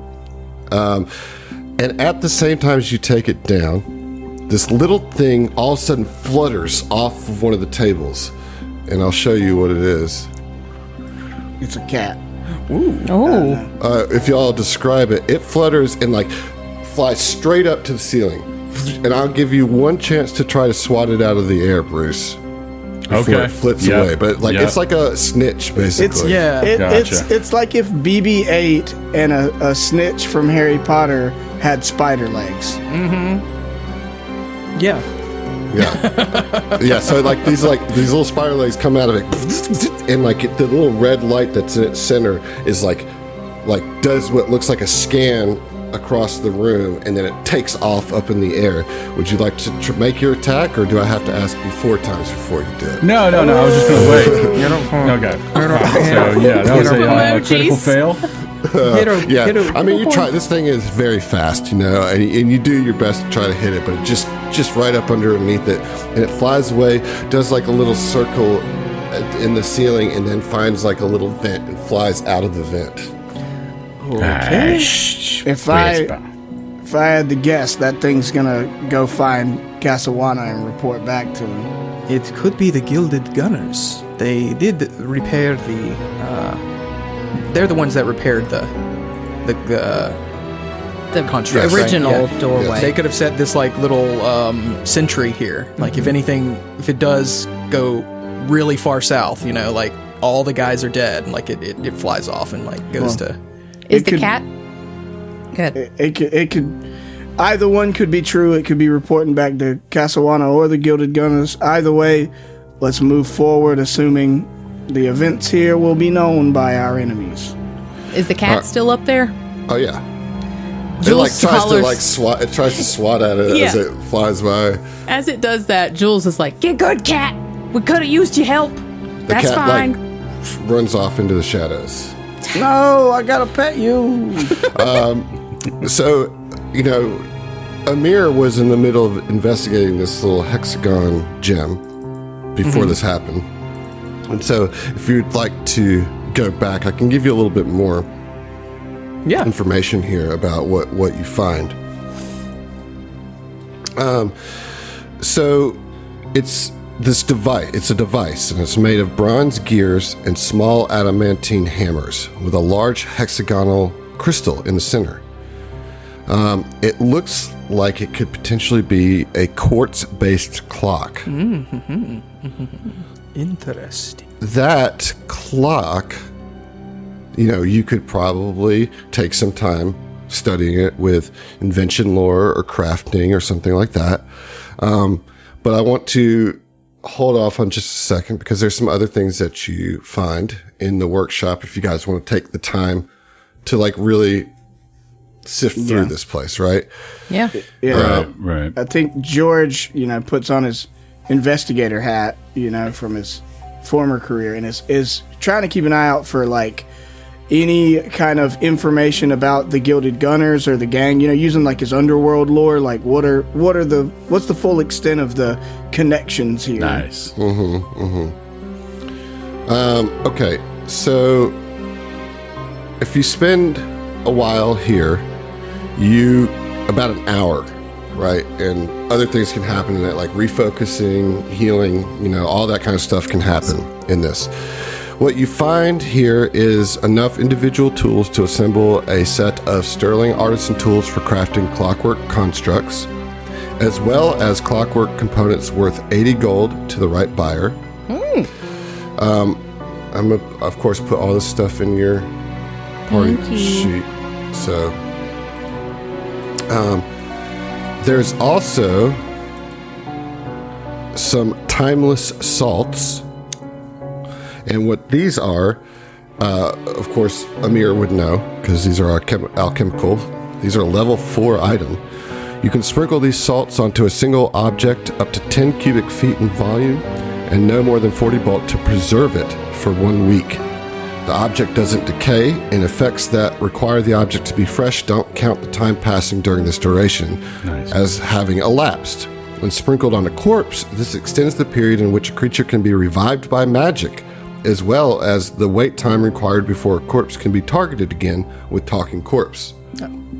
and at the same time as you take it down, this little thing all of a sudden flutters off of one of the tables, and I'll show you what it is. It's a cat. Oh. If y'all describe it, it flutters and like flies straight up to the ceiling, and I'll give you one chance to try to swat it out of the air, Bruce. Before Okay. it flips Yep. away, but like Yep. it's like a snitch, basically. Yeah. Gotcha. It's like if BB-8 and a snitch from Harry Potter had spider legs. Yeah. Yeah, yeah. So like these little spider legs come out of it, and like the little red light that's in its center is like does what looks like a scan across the room, and then it takes off up in the air. Would you like to make your attack, or do I have to ask you 4 times before you do it? No, I was just going to wait. Okay. So, yeah, that was a critical Emojis. fail. Yeah, I mean, you try. This thing is very fast, you know, and you do your best to try to hit it, but just right up underneath it, and it flies away, does like a little circle in the ceiling, and then finds like a little vent and flies out of the vent. Okay. If I had to guess, that thing's gonna go find Casawana and report back to him. It could be the Gilded Gunners. They did repair the. They're the ones that repaired the construct, right? original Yeah. doorway. They could have set this like little sentry here. Like if anything, if it does go really far south, you know, like all the guys are dead, and like it flies off and like goes to. Is It the could- cat good? It could either one could be true. It could be reporting back to Casawana or the Gilded Gunners. Either way, let's move forward, assuming the events here will be known by our enemies. Is the cat still up there? Oh yeah. Jules It like tries to hollers- like swat. It tries to swat at it as Yeah. it flies by. As it does that, Jules is like, "Get good, cat. We could have used your help. The That's cat fine." like runs off into the shadows. No, I gotta pet you. So, you know, Amir was in the middle of investigating this little hexagon gem before this happened. And so, if you'd like to go back, I can give you a little bit more Yeah. information here about what you find. So, it's this device. It's a device, and it's made of bronze gears and small adamantine hammers with a large hexagonal crystal in the center. It looks like it could potentially be a quartz-based clock. Interesting. That clock, you know, you could probably take some time studying it with invention lore or crafting or something like that. But I want to hold off on just a second because there's some other things that you find in the workshop if you guys want to take the time to like really sift through this place, right? Yeah. Yeah. Right. I think George, you know, puts on his investigator hat, you know, from his former career, and is trying to keep an eye out for like any kind of information about the Gilded Gunners or the gang, you know, using like his underworld lore, like what's the full extent of the connections here? Nice. Okay, so if you spend a while here, about an hour, right? And other things can happen in it, like refocusing, healing, you know, all that kind of stuff can happen in this. What you find here is enough individual tools to assemble a set of sterling artisan tools for crafting clockwork constructs, as well as clockwork components worth 80 gold to the right buyer. I'm gonna, of course, put all this stuff in your party sheet. So, there's also some timeless salts. And what these are, of course, Amir would know, because these are alchemical. These are a level 4 item. You can sprinkle these salts onto a single object up to 10 cubic feet in volume and no more than 40 bulk to preserve it for 1 week. The object doesn't decay, and effects that require the object to be fresh don't count the time passing during this duration as having elapsed. When sprinkled on a corpse, this extends the period in which a creature can be revived by magic, as well as the wait time required before a corpse can be targeted again with Talking Corpse.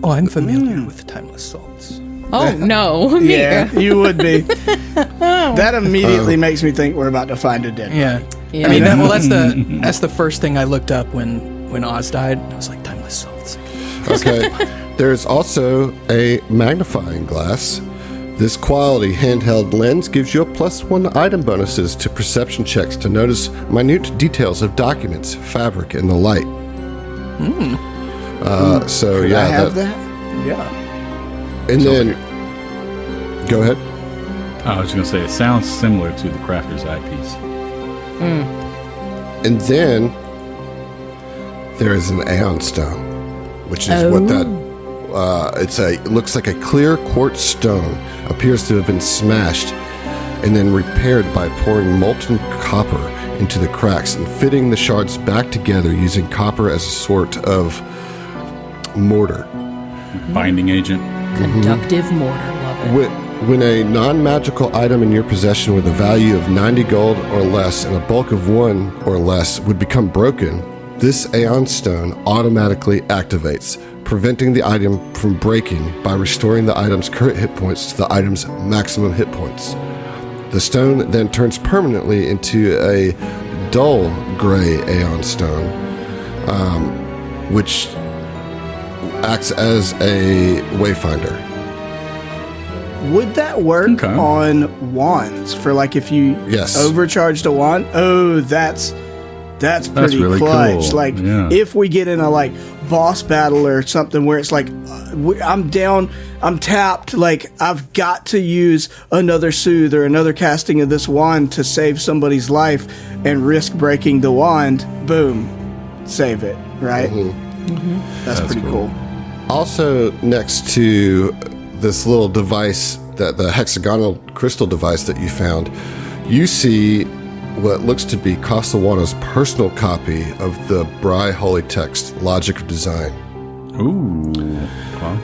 Oh, I'm familiar with timeless salts. Oh no. Yeah, you would be. That immediately makes me think we're about to find a dead body. Yeah. I mean, that's the first thing I looked up when Oz died. I was like, timeless salts. Okay. There's also a magnifying glass. This quality handheld lens gives you a +1 item bonuses to perception checks to notice minute details of documents, fabric, and the light. So Could yeah, I have that? Yeah. and then go ahead. I was going to say, it sounds similar to the crafter's eyepiece. And then there is an Aeon Stone, which is what that It looks like a clear quartz stone, appears to have been smashed and then repaired by pouring molten copper into the cracks and fitting the shards back together using copper as a sort of mortar. Binding agent. Conductive mortar. Love it. When a non-magical item in your possession with a value of 90 gold or less and a bulk of 1 or less would become broken, this Aeon Stone automatically activates, preventing the item from breaking by restoring the item's current hit points to the item's maximum hit points. The stone then turns permanently into a dull gray Aeon Stone, which acts as a wayfinder. Would that work Okay. on wands for like if you Yes. overcharged a wand? Oh, that's pretty really clutch. cool. Like Yeah. if we get in a like boss battle or something where it's like I'm down, I'm tapped, like I've got to use another soothe or another casting of this wand to save somebody's life and risk breaking the wand. Boom, save it. Right. That's pretty cool. Also, next to this little device, that the hexagonal crystal device that you found, you see what looks to be Casawana's personal copy of the Bry Holy Text, Logic of Design. Ooh. Well,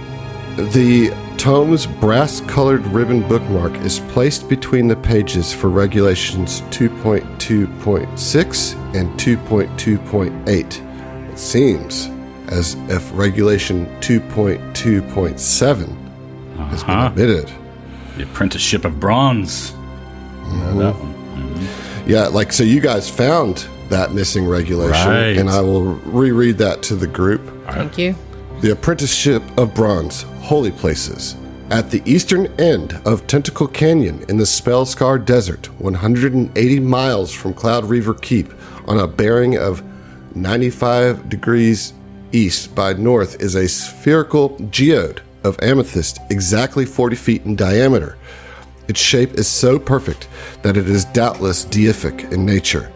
The tome's brass-colored ribbon bookmark is placed between the pages for regulations 2.2.6 and 2.2.8. It seems as if regulation 2.2.7 has been omitted. the Apprenticeship of Bronze. Know that one. Yeah, like, so you guys found that missing regulation, Right. and I will reread that to the group. Thank you. The Apprenticeship of Bronze, Holy Places. At the eastern end of Tentacle Canyon in the Spellscar Desert, 180 miles from Cloud Reaver Keep, on a bearing of 95 degrees east by north, is a spherical geode of amethyst exactly 40 feet in diameter. Its shape is so perfect that it is doubtless deific in nature.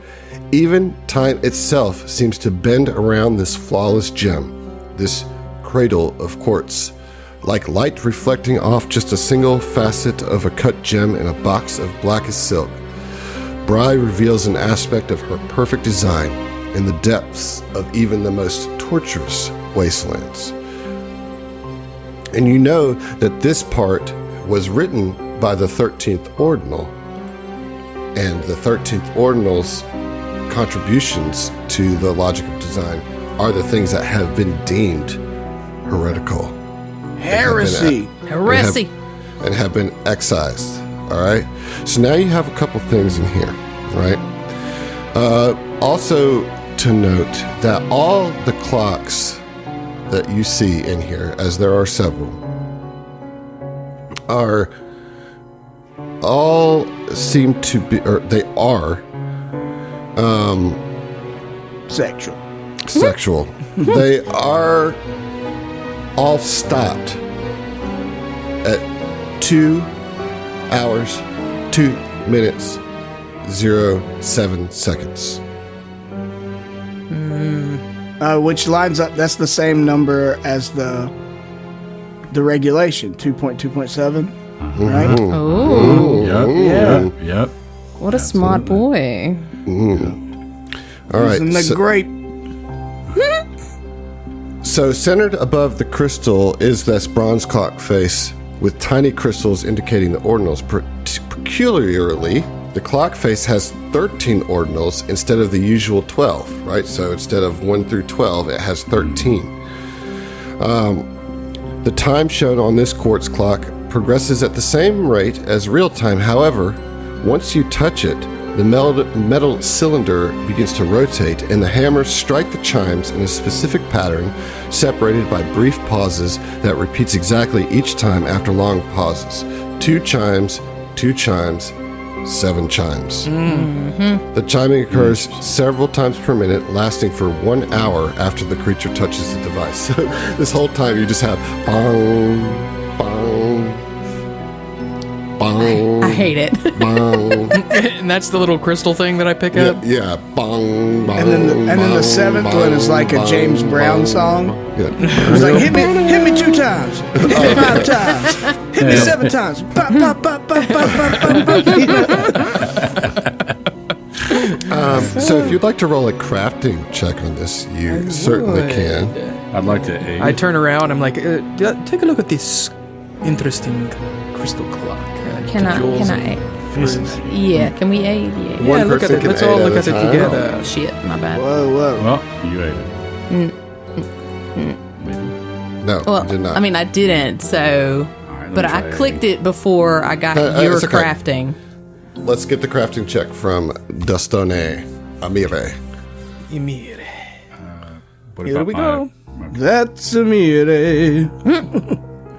Even time itself seems to bend around this flawless gem, this cradle of quartz, like light reflecting off just a single facet of a cut gem in a box of blackest silk. Bry reveals an aspect of her perfect design in the depths of even the most torturous wastelands. And you know that this part was written by the 13th Ordinal, and the 13th Ordinal's contributions to the Logic of Design are the things that have been deemed heretical. Heresy. Heresy. And have been excised. All right. So now you have a couple things in here, right? Also to note that all the clocks that you see in here, as there are several, are all seem to be, or they are Sexual. sexual. They are all stopped at 2 hours, 2 minutes, 07 seconds. Which lines up, that's the same number as the regulation, 2.2.7, right? Oh, Yep. Yep. what a smart boy. All right. Isn't that great? So centered above the crystal is this bronze clock face with tiny crystals indicating the ordinals. Peculiarly, the clock face has 13 ordinals instead of the usual 12, right? So instead of 1 through 12, it has 13. The time shown on this quartz clock progresses at the same rate as real time. However, once you touch it, the metal cylinder begins to rotate and the hammers strike the chimes in a specific pattern separated by brief pauses that repeats exactly each time after long pauses. 2 chimes, 2 chimes, 7 chimes. The chiming occurs several times per minute, lasting for 1 hour after the creature touches the device. So this whole time you just have bong, bong, bong. I hate it. Bong. And that's the little crystal thing that I pick up. Yeah, bong, bong. And then the seventh one is like a James Brown song. Yeah. It's like hit me 2 times, hit me 5 times, hit me 7 times. Bop, bop, bop, bop, bop, bop, bop. You know? So if you'd like to roll a crafting check on this, you certainly can. I'd like to aid. I turn around. I'm like, take a look at this interesting crystal clock. Can I? Yeah, can we aid? Yeah. Yeah, One look at person it. can Let's all aid look at at a it time. together. Shit, my bad. Whoa, whoa. Well, you aided. No, Well, you did not. I mean, I didn't. So, All right, let but me I try clicked it before I got your it's okay. crafting. Let's get the crafting check from Dustone Amire. Ymir. What Here about we go. That's a mire.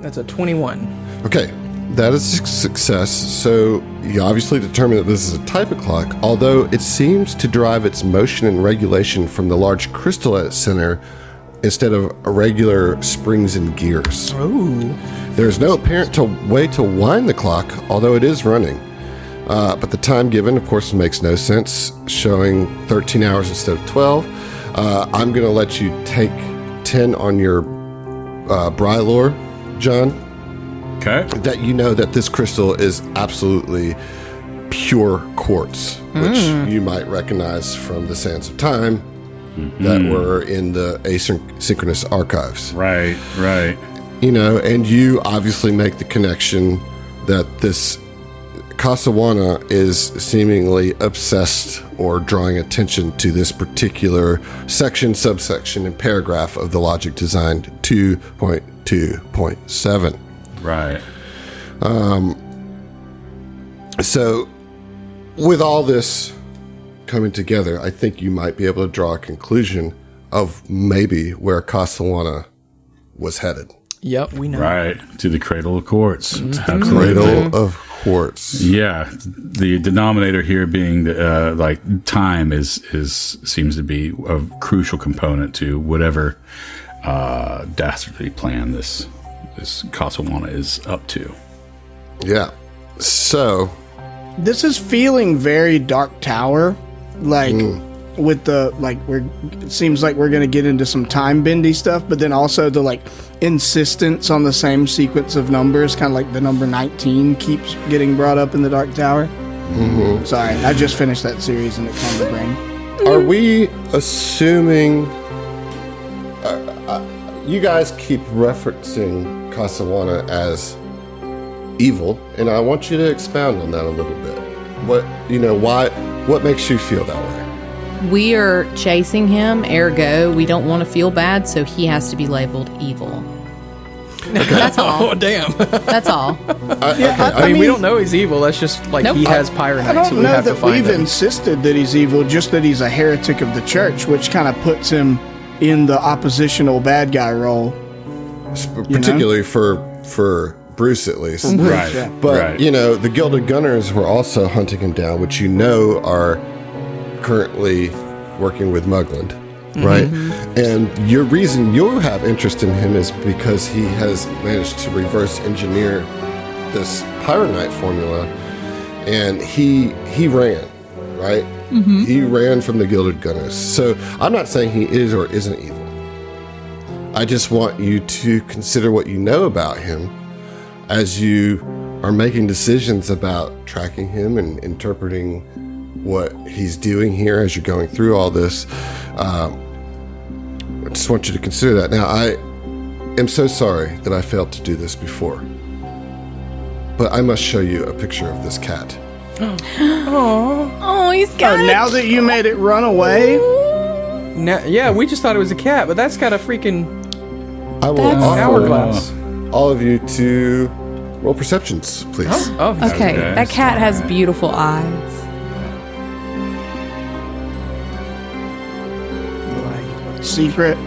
That's a 21. Okay, that is a success. So you obviously determined that this is a type of clock, although it seems to derive its motion and regulation from the large crystal at its center instead of regular springs and gears. Ooh. There is no apparent way to wind the clock, although it is running. But the time given, of course, makes no sense, showing 13 hours instead of 12. I'm going to let you take 10 on your Brylore, John, Okay. that you know that this crystal is absolutely pure quartz, which you might recognize from the Sands of Time that were in the asynchronous archives. Right. You know, and you obviously make the connection that this Casawana is seemingly obsessed or drawing attention to this particular section, subsection, and paragraph of the Logic Design 2.2.7. Right. So, with all this coming together, I think you might be able to draw a conclusion of maybe where Casawana was headed. Yep, we know. Right. To the cradle of quartz. Absolutely. Cradle of quartz. Yeah, the denominator here being the like time is seems to be a crucial component to whatever dastardly plan this Casawana is up to. Yeah. So, This is feeling very Dark Tower, like with the it seems like we're gonna get into some time bendy stuff, but then also the like insistence on the same sequence of numbers, kind of like the number 19 keeps getting brought up in the Dark Tower. Sorry, I just finished that series and it's on the brain. are we assuming you guys keep referencing Casawana as evil, and I want you to expound on that a little bit. What makes you feel that way? We are chasing him, ergo, we don't want to feel bad, so he has to be labeled evil. That's all. Oh, damn. That's all. I mean, we don't know he's evil. That's just like Nope. he has I Pyronites, don't so we know have to that find we've him. insisted that he's evil, just that he's a heretic of the church, which kind of puts him in the oppositional bad guy role. Particularly for Bruce, at least. Right. Yeah. But, right. you know, the Gilded Gunners were also hunting him down, which you know are currently working with Mugland, right? And your reason you have interest in him is because he has managed to reverse engineer this Pyronite formula, and he ran, right? He ran from the Gilded Gunners. So I'm not saying he is or isn't evil. I just want you to consider what you know about him as you are making decisions about tracking him and interpreting what he's doing here as you're going through all this. I just want you to consider that. Now, I am so sorry that I failed to do this before, but I must show you a picture of this cat. Oh, he's got Now that you made it run away, Now, yeah, we just thought it was a cat, but that's got a freaking I will offer hourglass. all of you to roll perceptions, please. Oh, Okay, Okay, that cat has alright. beautiful eyes. secret.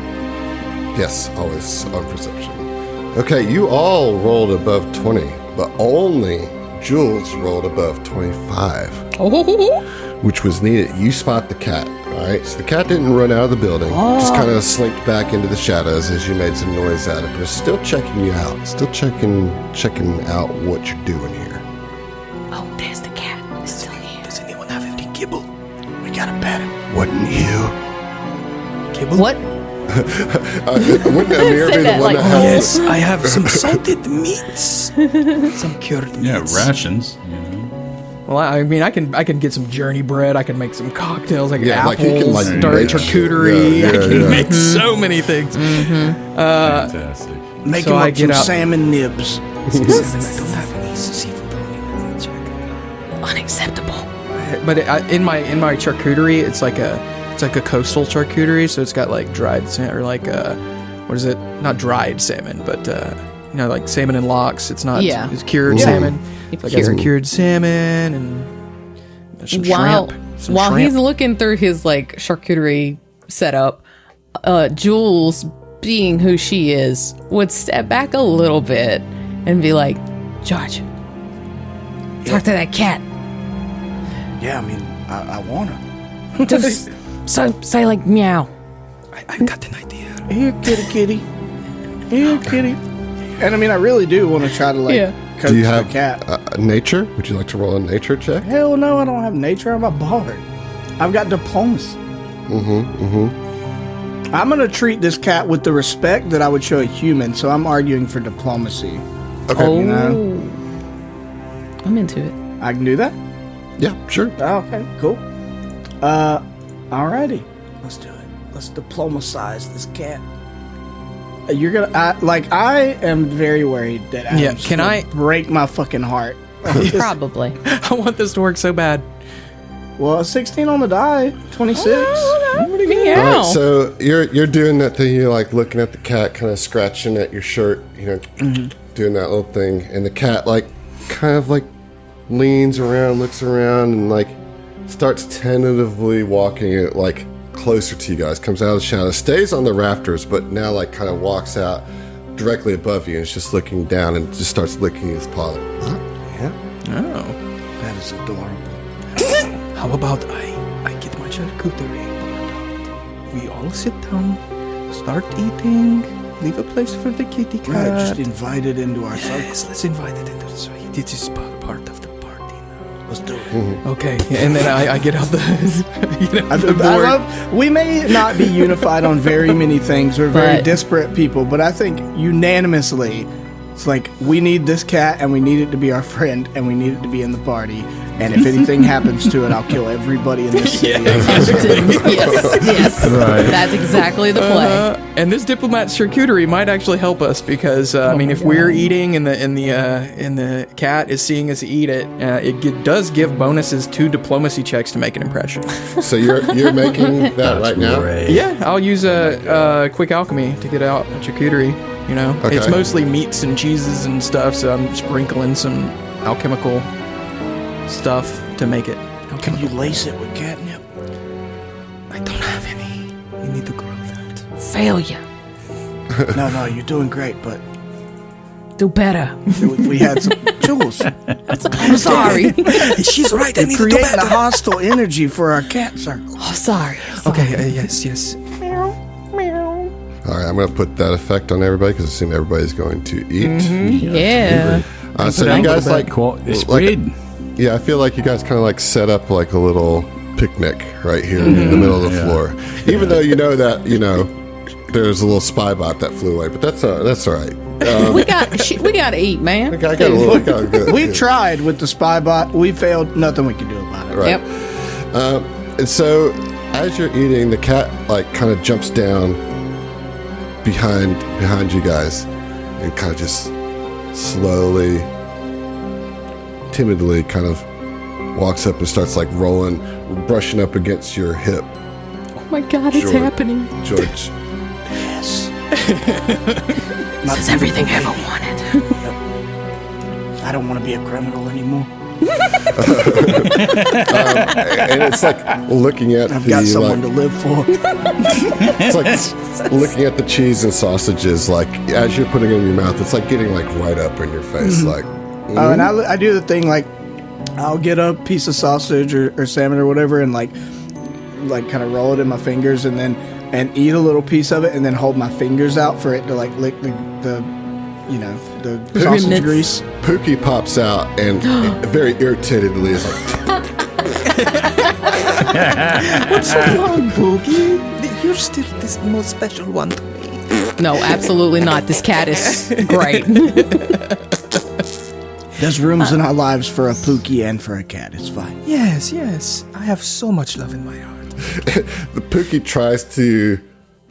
Yes, always on perception. Okay, you all rolled above 20, but only Jules rolled above 25, which was needed. You spot the cat, all right? So the cat didn't run out of the building, just kind of slinked back into the shadows as you made some noise at it, but it's still checking you out, still checking out what you're doing here. Oh, damn. wouldn't you? What? Wouldn't Amir Say be the that one like that has Yes, I have some salted meats, some cured Yeah, meats. rations. Well, I mean, I can get some journey bread. I can make some cocktails. I can Yeah, apples, like you can, like, start make charcuterie. shit. Yeah, I can yeah. make so many things. Fantastic. Make So him I up get some out- salmon nibs. I don't have any seafood on me. Check. Unacceptable. But in my charcuterie, it's like a coastal charcuterie, so it's got like dried salmon, or like what is it? Not dried salmon, but like salmon and lox. It's not. Yeah. It's cured salmon. It's Like I got some cured. cured salmon and some While shrimp. Some shrimp. he's looking through his like charcuterie setup, Jules, being who she is, would step back a little bit and be like, "George, talk to that cat. Yeah, I mean, I want her. Just say like meow." I've got an idea. Here, kitty. Here, kitty. And I mean, I really do want to try to like coach Do you the have cat. nature? Would you like to roll a nature check? Hell no, I don't have nature. I'm a bard. I've got diplomacy. I'm gonna treat this cat with the respect that I would show a human. So I'm arguing for diplomacy. Okay. You know, I'm into it. I can do that. Yeah, sure. Oh, okay, cool. Alrighty, let's do it. Let's diplomacize this cat. You're gonna I am very worried that Adam's Yeah, can gonna I- break my fucking heart? Probably. I want this to work so bad. Well, 16 on the die, 26. Meow. All right, so you're doing that thing. You're like looking at the cat, kind of scratching at your shirt, doing that little thing, and the cat like kind of like leans around, looks around, and like starts tentatively walking it like closer to you guys. Comes out of the shadow, stays on the rafters, but now like kind of walks out directly above you, and is just looking down and just starts licking his paw. Huh? Yeah. Oh. That is adorable. How about I get my charcuterie poured out. We all sit down, start eating, leave a place for the kitty cat. Right, just invite it into our circle. Yes, let's invite it into the circle. This is part of the party now. Let's do it. Okay, and then I get out the, I love. We may not be unified on very many things. We're very But- disparate people, but I think unanimously, it's like we need this cat, and we need it to be our friend, and we need it to be in the party. And if anything happens to it, I'll kill everybody in this city. yes. Right. That's exactly the play. and this diplomat's charcuterie might actually help us because I mean, if we're eating and the cat is seeing us eat it, does give bonuses to diplomacy checks to make an impression. So you're making that right now. Yeah, I'll use a quick alchemy to get out a charcuterie. You know, Okay. it's mostly meats and cheeses and stuff, so I'm sprinkling some alchemical stuff to make it. Can you lace it with catnip? I don't have any. We need to grow that. Failure. No, you're doing great, but Do better. we had some Jules. I'm sorry. She's right. I need to do Creating a better. hostile energy for our cat circle. Oh, sorry. Okay. Yes. All right, I'm going to put that effect on everybody because I assume everybody's going to eat. Yeah. So you guys like, Spread. yeah, I feel like you guys kind of like set up like a little picnic right here in the middle of the floor. Even though you know that there's a little spy bot that flew away, but that's all right. We got to eat, man. I got a little. I got a good, We tried with the spy bot. We failed. Nothing we could do about it. right. Yep. And so as you're eating, the cat like kind of jumps down behind you guys and kind of just slowly, timidly kind of walks up and starts like rolling, brushing up against your hip, Oh my God, it's Sure. happening. George. Yes. This is everything I ever wanted. I don't want to be a criminal anymore. And it's like looking at I've the got someone like, to live for. it's like looking at the cheese and sausages. Like as you're putting it in your mouth, it's like getting like right up in your face. Like Oh, and I do the thing like I'll get a piece of sausage or salmon or whatever and like kind of roll it in my fingers and eat a little piece of it and then hold my fingers out for it to like lick the sausage Remits. grease. Pookie pops out and very irritatedly is like, What's so wrong, Boogie? You're still this most special one to me. No, absolutely not. This cat is great. There's rooms in our lives for a Pookie and for a cat. It's fine. Yes, I have so much love in my heart. The Pookie tries to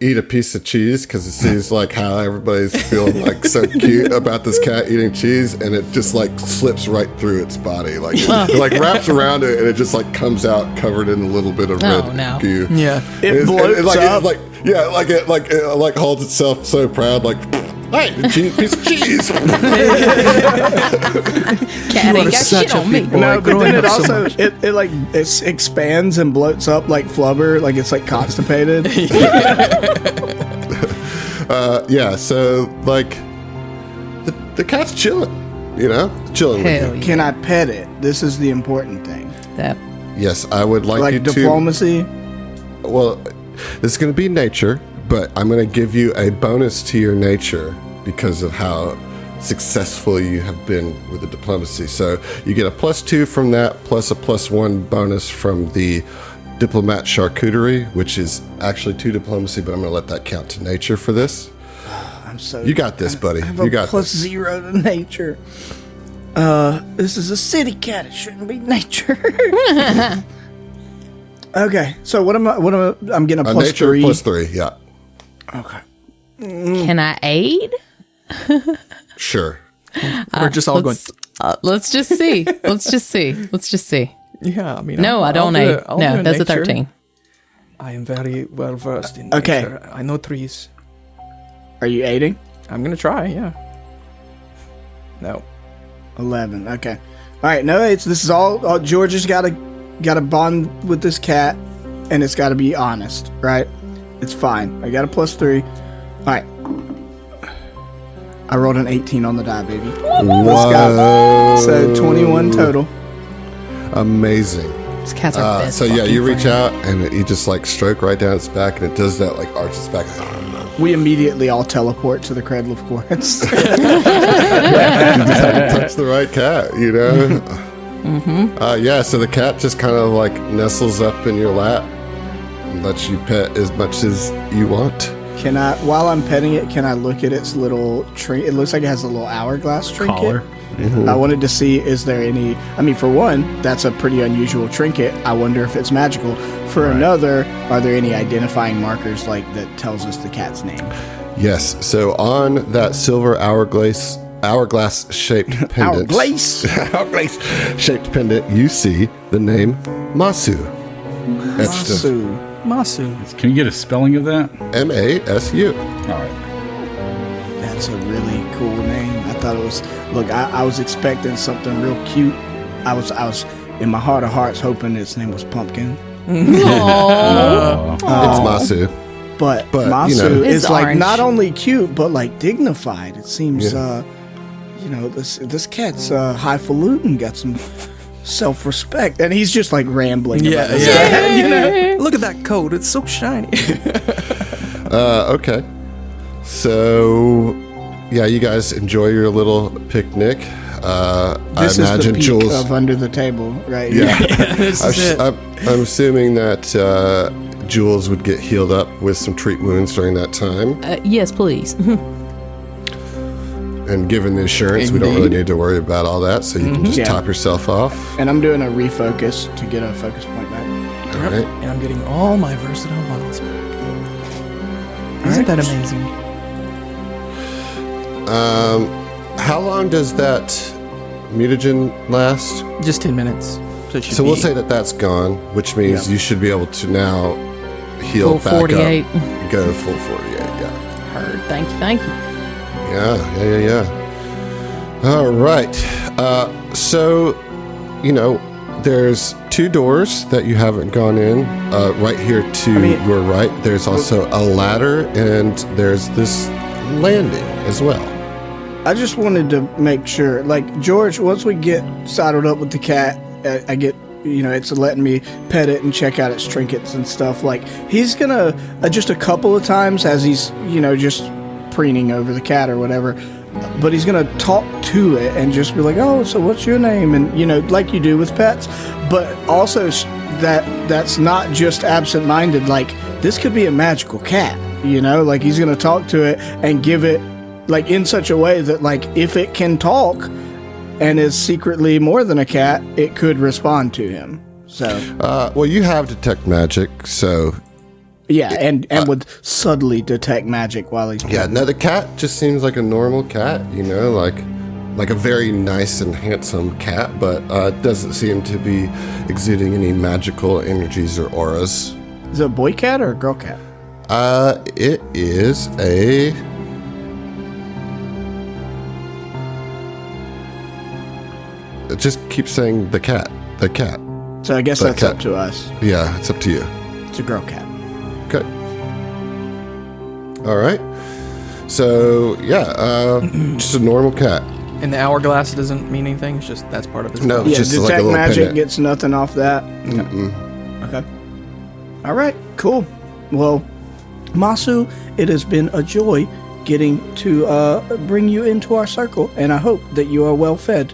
eat a piece of cheese because it seems like how everybody's feeling like so cute about this cat eating cheese, and it just like slips right through its body, like it like wraps around it, and it just like comes out covered in a little bit of red no. goo. Yeah. It bloats up. It holds itself so proud, like, hey, piece of cheese. Cat ain't got shit on me. No, but growing then it up so also much. it expands and bloats up like flubber, like it's like constipated. Yeah, so like the cat's chilling, chilling with Hell you. yeah. Can I pet it? This is the important thing. That Yes, I would like you Like to. diplomacy. Well, this is going to be nature, but I'm going to give you a bonus to your nature because of how successful you have been with the diplomacy. So you get a +2 from that, plus a +1 bonus from the diplomat charcuterie, which is actually 2 diplomacy, but I'm going to let that count to nature for this. I'm so. You got this, buddy. I have You a got this. +0 to nature. This is a city cat. It shouldn't be nature. Okay, so I'm getting a A nature +3. +3, yeah. Okay. can I aid? Sure. We're just all going. Let's just see. Let's just see. Yeah, I mean. No, I don't I'll do aid. it. I'll do No, it that's a nature. 13. I am very well versed in Okay. nature. I know trees. Are you aiding? I'm gonna try. Yeah. No. 11. Okay. All right. No, this is all George has got to bond with this cat, and it's got to be honest, right? It's fine. I got a +3. All right. I rolled an 18 on the die, baby. Let's go. So 21 total. Amazing. These cats are best. So yeah, you fucking reach friends. out and you just like stroke right down its back, and it does that, like arches back. We immediately all teleport to the Cradle of Quartz. Touch the right cat, Yeah, so the cat just kind of like nestles up in your lap and lets you pet as much as you want. Can I, while I'm petting it, can I look at its little trinket? It looks like it has a little hourglass trinket. Collar. I wanted to see, is there any, I mean, for one, that's a pretty unusual trinket. I wonder if it's magical. For another, are there any identifying markers like that tells us the cat's name? Yes, so on that silver hourglass shaped pendant, hourglass shaped pendant, you see the name Masu. Etched in. Sue. Masu. Can you get a spelling of that? MASU. All right. That's a really cool name. I thought it was, look, I was expecting something real cute. I was in my heart of hearts hoping its name was Pumpkin. Aw. It's Masu. But It's Masu is like orange. not only cute, but like dignified. It seems, this cat's highfalutin, got some self-respect. And he's just like rambling. Yeah, about this yeah. Look at that coat. It's so shiny. Okay. So, yeah, you guys enjoy your little picnic. I This imagine is the peak Jules. of Under the Table, right? Yeah. This is it. I'm assuming that Jules would get healed up with some treat wounds during that time. Yes, please. And given the assurance, we don't really Indeed. need to worry about all that, so you can just Yeah. top yourself off. And I'm doing a refocus to get a focus point back. All right. And I'm getting all my versatile models back. Isn't that amazing? How long does that mutagen last? Just 10 minutes. So, it should So we'll be- say that that's gone, which means Yeah. you should be able to now heal Full back 48. up. Go full 48, yeah. Heard. Thank you. Yeah. All right. So, there's 2 doors that you haven't gone in. Right here to your right, there's also a ladder, and there's this landing as well. I just wanted to make sure, like, George, once we get saddled up with the cat, I get, it's letting me pet it and check out its trinkets and stuff. Like, he's gonna, just a couple of times as he's, just preening over the cat or whatever, but he's gonna talk to it and just be like, oh, so what's your name? And, like you do with pets, but also that's not just absent-minded. Like, this could be a magical cat, you know? Like, he's going to talk to it and give it, like, in such a way that, like, if it can talk and is secretly more than a cat, it could respond to him. So, Well, you have detect magic, so yeah, and would subtly detect magic while he's... yeah. No, the cat just seems like a normal cat, you know, like a very nice and handsome cat, but it doesn't seem to be exuding any magical energies or auras. Is it a boy cat or a girl cat? It is a... It just keeps saying the cat. So I guess The that's cat. up to us. Yeah, it's up to you. It's a girl cat. Okay. All right. So, yeah, just a normal cat. And the hourglass doesn't mean anything. It's just that's part of his. No, Yeah, just like a detect little magic pendant. gets nothing off that. Okay. All right, cool. Well, Masu, it has been a joy getting to bring you into our circle, and I hope that you are well fed,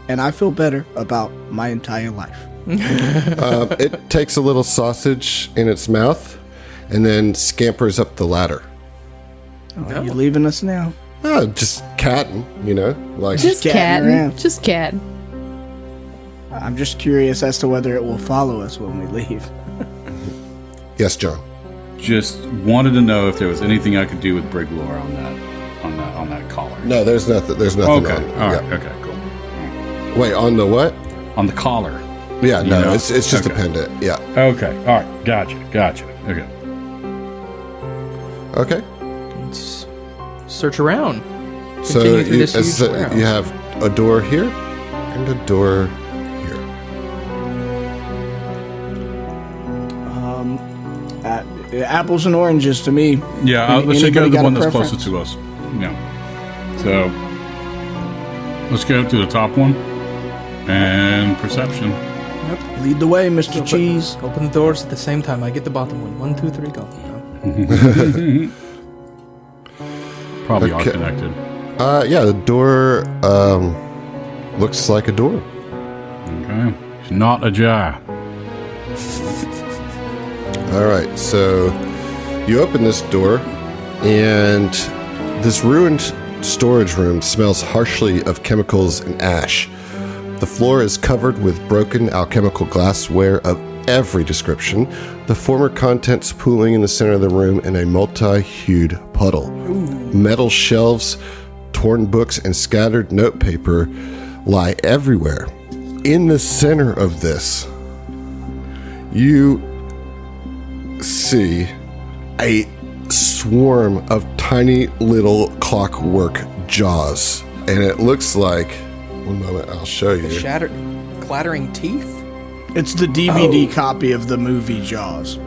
and I feel better about my entire life. It takes a little sausage in its mouth and then scampers up the ladder. Oh, you leaving us now? Just catting, you know? Like, Just catting around. catting. Just cat. I'm just curious as to whether it will follow us when we leave. yes, John. Just wanted to know if there was anything I could do with Briglor on that collar. No, there's nothing. There's nothing Okay. on it. All right. Yeah. Okay. Cool. Wait, on the what? On the collar. Yeah, no, know? it's just Okay. a pendant. Yeah. Okay. All right. Gotcha. Okay. Okay. Let's search around. So Continue through you, this huge warehouse. you have a door here and a door here. Apples and oranges to me. Yeah. Let's just go Anybody to the got one a that's preference? closest to us. Yeah. So let's go to the top one and perception. Lead the way, Mr. Cheese. Open the doors at the same time. I get the bottom one. 1, 2, 3, go. Probably all Okay. connected. Yeah, the door looks like a door. Okay. It's not ajar. All right, so you open this door, and this ruined storage room smells harshly of chemicals and ash. The floor is covered with broken alchemical glassware of every description, the former contents pooling in the center of the room in a multi-hued puddle. Metal shelves, torn books, and scattered notepaper lie everywhere. In the center of this, you see a swarm of tiny little clockwork jaws. And it looks like, one moment, I'll show you. Shattered, clattering teeth. It's the DVD copy of the movie Jaws.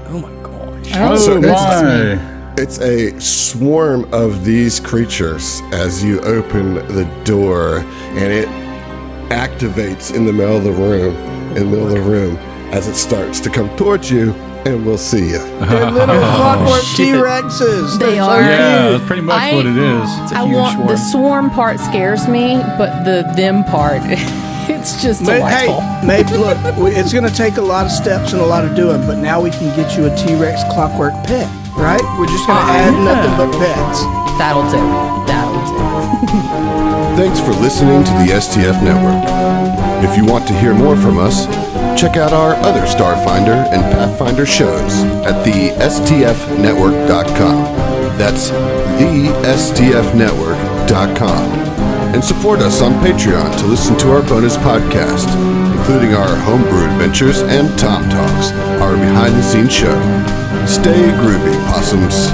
Oh my gosh. Oh, So that's my. me. It's a swarm of these creatures as you open the door, and it activates in the middle of the room, as it starts to come towards you, and we'll see you. They're little clockwork T-Rexes. They They're so are. Yeah, cute. that's pretty much I- what it is. It's a I huge want the swarm part scares me, but the them part, it's just But delightful. hey, Mabe, look, it's going to take a lot of steps and a lot of doing, but now we can get you a T-Rex clockwork pet, right? We're just going to add nothing but pets. That'll do. That'll do. Thanks for listening to the STF Network. If you want to hear more from us, check out our other Starfinder and Pathfinder shows at thestfnetwork.com. That's thestfnetwork.com. And support us on Patreon to listen to our bonus podcast, including our homebrew adventures and Tom Talks, our behind-the-scenes show. Stay groovy, possums.